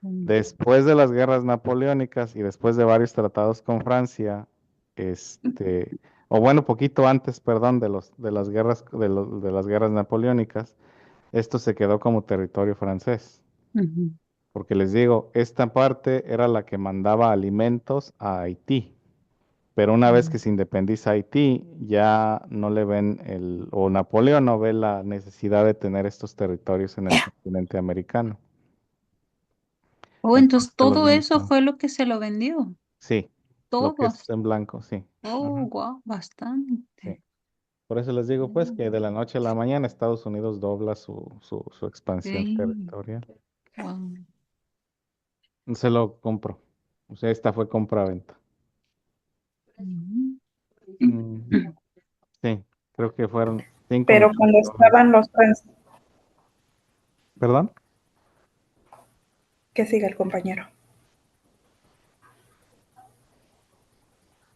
mm. Después de las guerras napoleónicas y después de varios tratados con Francia, o bueno, poquito antes, perdón, de las guerras, de las guerras napoleónicas, esto se quedó como territorio francés. Ujú. Porque les digo, esta parte era la que mandaba alimentos a Haití. Pero una vez que Mm. se independiza Haití, ya no le ven o Napoleón no ve la necesidad de tener estos territorios en el continente americano. Oh, entonces Entonces se los todo eso limitó. fue lo que se lo vendió. Sí, lo que Todo. es en blanco, sí. Oh, Ujú, wow, sí. bastante. Por eso les digo, pues, que Mm, de la noche a la mañana Estados Unidos dobla su expansión sí, territorial. wow. Se lo compro. O sea, esta fue compra-venta. Ujú. Mm, sí, creo que fueron 5 Pero millones cuando de dólares. estaban los ¿Perdón? que siga el compañero.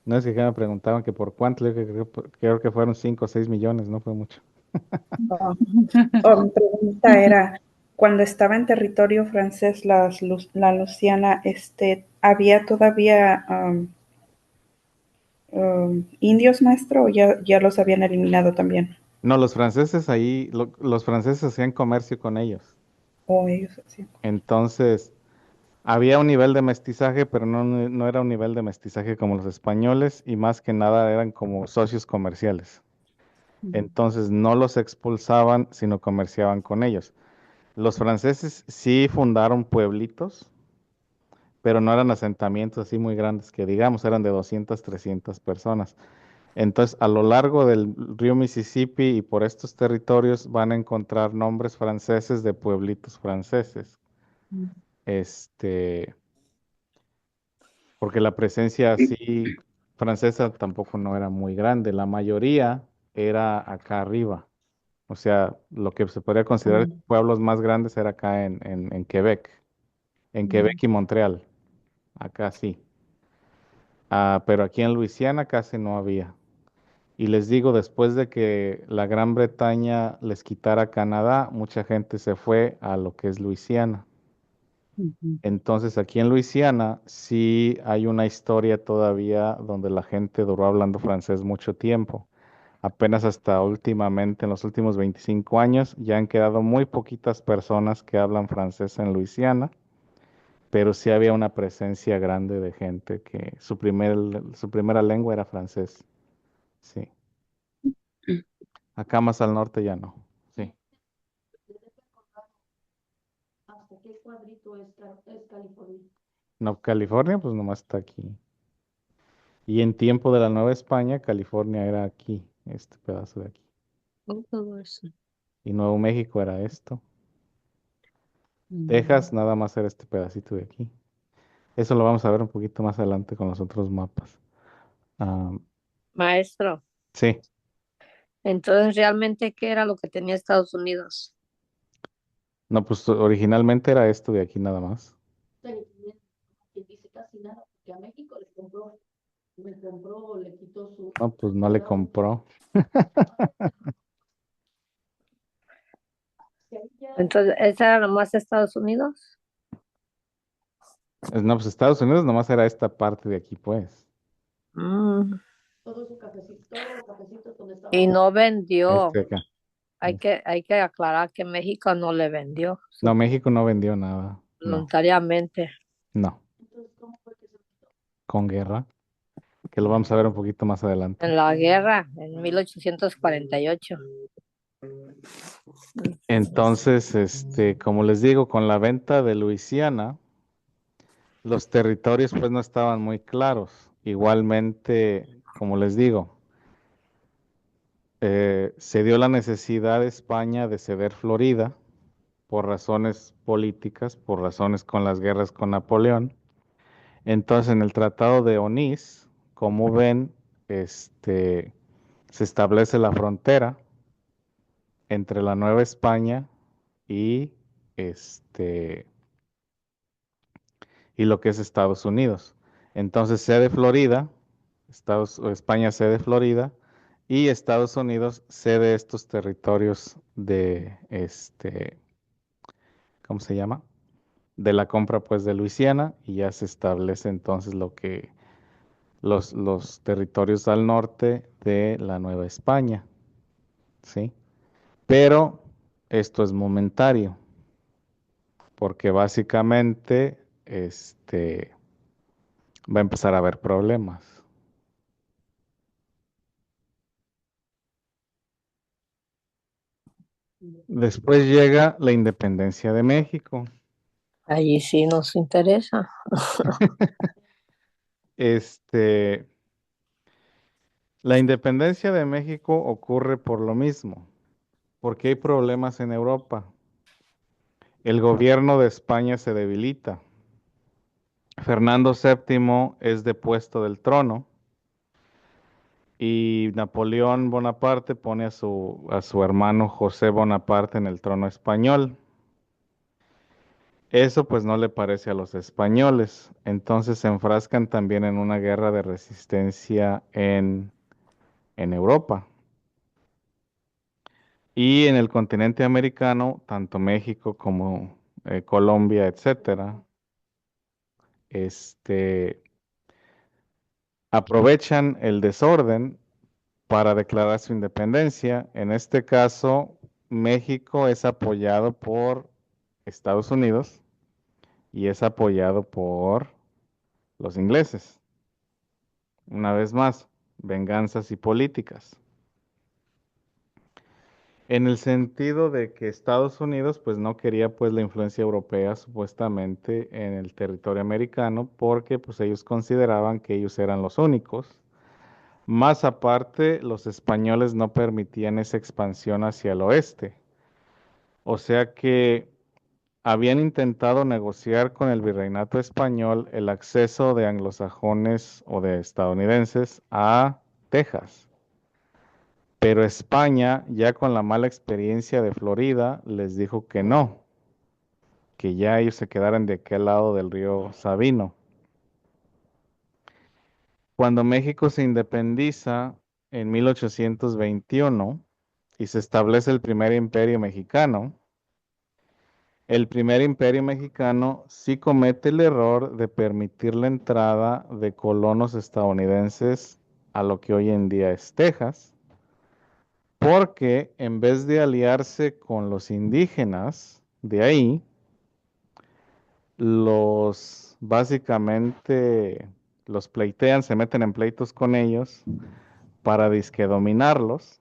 No es que acá me preguntaban que por cuánto, le dije que creo que fueron 5 o 6 millones, no fue mucho. Oh, oh, mi pregunta era, cuando estaba en territorio francés, la Luciana, ¿había todavía indios, maestro, o ya los habían eliminado también? No, los franceses ahí, los franceses hacían comercio con ellos. O ellos así. Entonces, había un nivel de mestizaje, pero no era un nivel de mestizaje como los españoles y más que nada eran como socios comerciales. Entonces, no los expulsaban, sino comerciaban con ellos. Los franceses sí fundaron pueblitos, pero no eran asentamientos así muy grandes, que digamos eran de 200, 300 personas. Entonces, a lo largo del río Mississippi y por estos territorios van a encontrar nombres franceses de pueblitos franceses. Este, porque la presencia así francesa tampoco no era muy grande. La mayoría era acá arriba. O sea, lo que se podría considerar pueblos más grandes era acá en Quebec. En Quebec y Montreal. Acá sí. Pero aquí en Luisiana casi no había. Y les digo, después de que la Gran Bretaña les quitara Canadá, mucha gente se fue a lo que es Luisiana. Ujú. Entonces, aquí en Luisiana sí hay una historia todavía donde la gente duró hablando francés mucho tiempo. Apenas hasta últimamente, en los últimos 25 años, ya han quedado muy poquitas personas que hablan francés en Luisiana, pero sí había una presencia grande de gente que su primera lengua era francés. Sí. Acá más al norte ya no. Sí. ¿Hasta qué cuadrito es California? No, California pues nomás está aquí. Y en tiempo de la Nueva España, California era aquí, este pedazo de aquí. Todo eso. Y Nuevo México era esto. Mm. Texas nada más era este pedacito de aquí. Eso lo vamos a ver un poquito más adelante con los otros mapas. Ah, Maestro, sí, entonces realmente, ¿qué era lo que tenía Estados Unidos? no, pues originalmente era esto de aquí nada más. Pero también, quien dice casi nada, porque a México le quitó No, pues su no le condado. compró. Y ahí ya Entonces, ¿esa era nomás Estados Unidos? No, pues Estados Unidos nomás era esta parte de aquí, pues. Mm. todo su cafecito, todos los cafecitos donde Y estaban. no vendió. Este acá. Hay que aclarar que México no le vendió No, México no vendió nada. No, voluntariamente no. Entonces, ¿cómo fue que se quitó? Con guerra, que lo vamos a ver un poquito más adelante. en la guerra en 1848. Entonces, como les digo, con la venta de Luisiana, los territorios pues no estaban muy claros. Igualmente, como les digo, se dio la necesidad de España de ceder Florida por razones políticas, por razones con las guerras con Napoleón. Entonces, en el Tratado de Onís, como ven, se establece la frontera entre la Nueva España y este y lo que es Estados Unidos. Entonces, cede Florida, España cede Florida y Estados Unidos cede estos territorios ¿cómo se llama? De la compra pues de Luisiana y ya se establece entonces lo que los territorios al norte de la Nueva España, ¿sí? Pero esto es momentario, porque básicamente va a empezar a haber problemas. Después llega la independencia de México. Allí sí nos interesa. Este, la independencia de México ocurre por lo mismo, porque hay problemas en Europa. El gobierno de España se debilita. Fernando VII es depuesto del trono y Napoleón Bonaparte pone a su hermano José Bonaparte en el trono español. Eso pues no le parece a los españoles, entonces se enfrascan también en una guerra de resistencia en Europa. Y en el continente americano, tanto México como Colombia, etcétera, este, aprovechan el desorden para declarar su independencia. En este caso, México es apoyado por Estados Unidos y es apoyado por los ingleses. Una vez más, venganzas y políticas. En el sentido de que Estados Unidos pues no quería pues la influencia europea supuestamente en el territorio americano porque pues ellos consideraban que ellos eran los únicos. Más aparte, los españoles no permitían esa expansión hacia el oeste. O sea que habían intentado negociar con el virreinato español el acceso de anglosajones o de estadounidenses a Texas. Pero España, ya con la mala experiencia de Florida, les dijo que no, que ya ellos se quedaran de aquel lado del río Sabino. Cuando México se independiza, en 1821 y se establece el primer imperio mexicano, el primer imperio mexicano sí comete el error de permitir la entrada de colonos estadounidenses a lo que hoy en día es Texas, porque en vez de aliarse con los indígenas de ahí, los básicamente los pleitean, se meten en pleitos con ellos para disque dominarlos.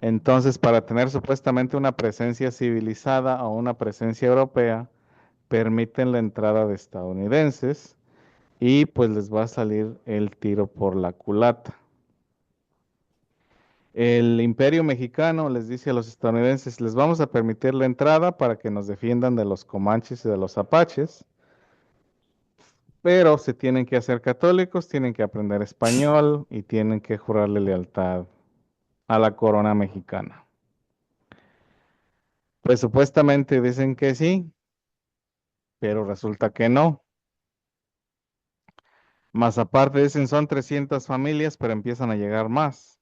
Entonces, para tener supuestamente una presencia civilizada o una presencia europea, permiten la entrada de estadounidenses y pues les va a salir el tiro por la culata. El imperio mexicano les dice a los estadounidenses, les vamos a permitir la entrada para que nos defiendan de los comanches y de los apaches, pero se tienen que hacer católicos, tienen que aprender español y tienen que jurarle lealtad a la corona mexicana. Pues supuestamente dicen que sí, pero resulta que no. Más aparte dicen son 300 familias, pero empiezan a llegar más.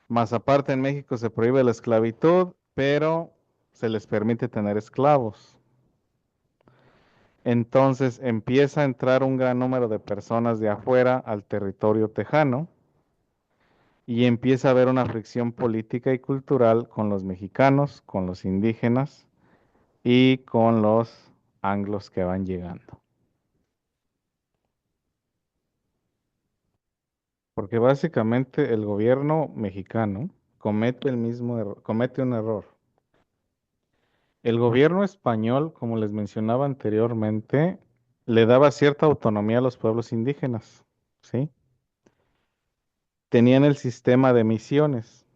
Más aparte en México se prohíbe la esclavitud, pero se les permite tener esclavos. Entonces empieza a entrar un gran número de personas de afuera al territorio tejano y empieza a haber una fricción política y cultural con los mexicanos, con los indígenas y con los anglos que van llegando. Porque básicamente el gobierno mexicano comete comete un error. El gobierno español, como les mencionaba anteriormente, le daba cierta autonomía a los pueblos indígenas, ¿sí? Tenían el sistema de misiones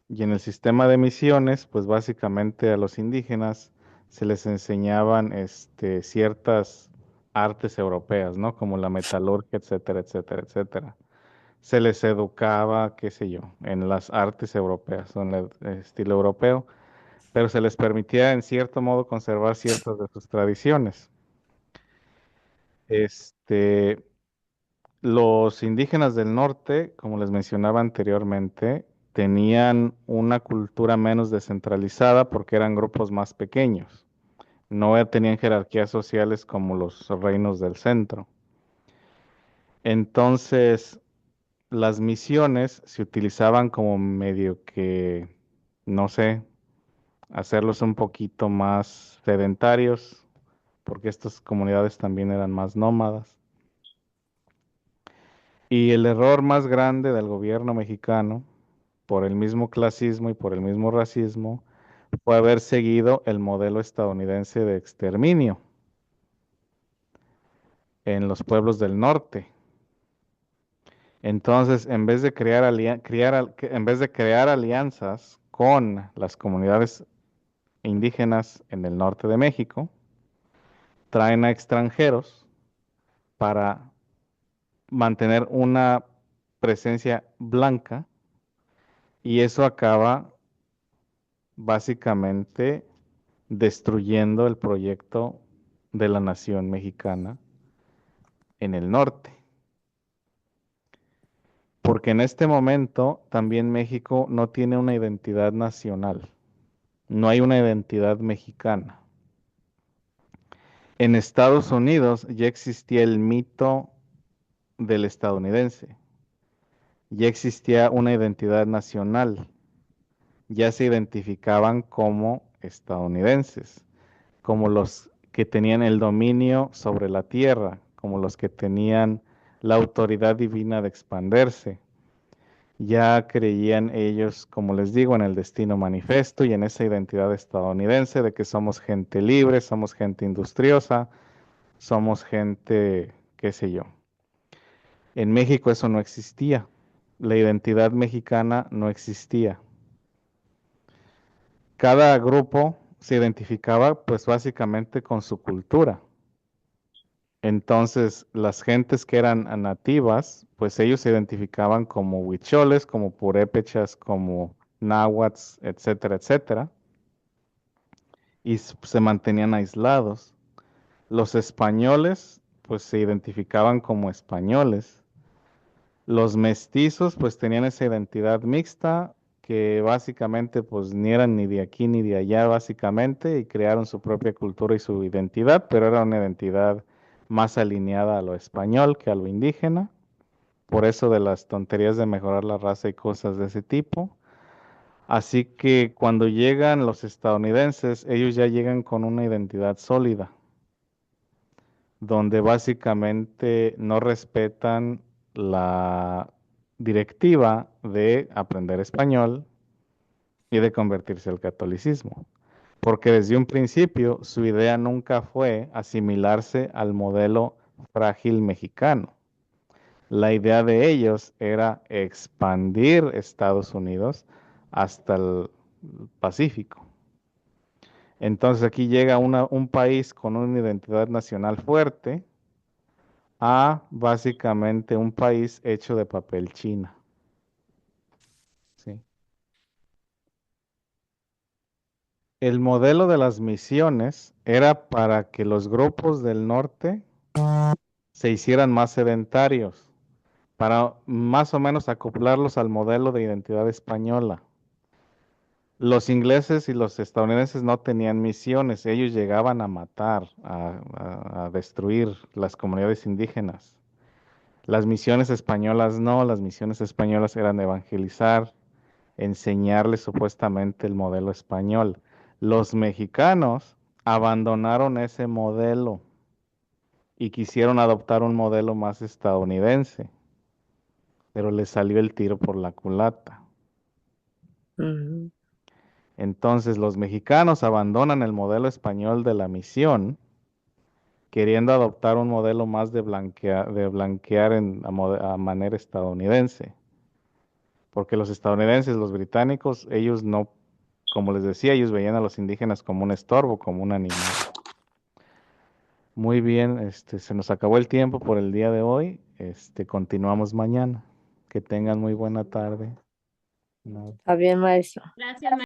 y en el sistema de misiones, pues básicamente a los indígenas se les enseñaban ciertas artes europeas, ¿no? Como la metalurgia, etcétera, etcétera, etcétera. Se les educaba, qué sé yo, en las artes europeas, en el estilo europeo, pero se les permitía en cierto modo conservar ciertas de sus tradiciones. Este, los indígenas del norte, como les mencionaba anteriormente, tenían una cultura menos descentralizada porque eran grupos más pequeños. No tenían jerarquías sociales como los reinos del centro. Entonces, las misiones se utilizaban como medio que, no sé, hacerlos un poquito más sedentarios, porque estas comunidades también eran más nómadas. Y el error más grande del gobierno mexicano, por el mismo clasismo y por el mismo racismo, fue haber seguido el modelo estadounidense de exterminio en los pueblos del norte. Entonces, en vez de en vez de crear alianzas con las comunidades indígenas en el norte de México, traen a extranjeros para mantener una presencia blanca y eso acaba básicamente destruyendo el proyecto de la nación mexicana en el norte. Porque en este momento también México no tiene una identidad nacional, no hay una identidad mexicana. En Estados Unidos ya existía el mito del estadounidense, ya existía una identidad nacional, ya se identificaban como estadounidenses, como los que tenían el dominio sobre la tierra, como los que tenían la autoridad divina de expandirse. Ya creían ellos, como les digo, en el destino manifiesto y en esa identidad estadounidense de que somos gente libre, somos gente industriosa, somos gente, qué sé yo. En México eso no existía. La identidad mexicana no existía. Cada grupo se identificaba pues básicamente con su cultura. Entonces, las gentes que eran nativas, pues ellos se identificaban como huicholes, como purépechas, como náhuatls, etcétera, etcétera, y se mantenían aislados. Los españoles, pues se identificaban como españoles. Los mestizos pues tenían esa identidad mixta que básicamente pues ni eran ni de aquí ni de allá básicamente y crearon su propia cultura y su identidad, pero era una identidad más alineada a lo español que a lo indígena. Por eso de las tonterías de mejorar la raza y cosas de ese tipo. Así que cuando llegan los estadounidenses, ellos ya llegan con una identidad sólida, donde básicamente no respetan la directiva de aprender español y de convertirse al catolicismo, porque desde un principio su idea nunca fue asimilarse al modelo frágil mexicano. La idea de ellos era expandir Estados Unidos hasta el Pacífico. Entonces aquí llega un país con una identidad nacional fuerte a básicamente un país hecho de papel china. ¿Sí? El modelo de las misiones era para que los grupos del norte se hicieran más sedentarios, para más o menos acoplarlos al modelo de identidad española. Los ingleses y los estadounidenses no tenían misiones, ellos llegaban a matar, a destruir las comunidades indígenas. Las misiones españolas no, las misiones españolas eran evangelizar, enseñarles supuestamente el modelo español. Los mexicanos abandonaron ese modelo y quisieron adoptar un modelo más estadounidense, pero les salió el tiro por la culata. Ujú. Entonces los mexicanos abandonan el modelo español de la misión, queriendo adoptar un modelo más de blanquear a manera estadounidense. Porque los estadounidenses, los británicos, ellos no, como les decía, ellos veían a los indígenas como un estorbo, como un animal. Muy bien, se nos acabó el tiempo por el día de hoy. Continuamos mañana. Que tengan muy buena tarde. No. Está bien, maestro. Gracias,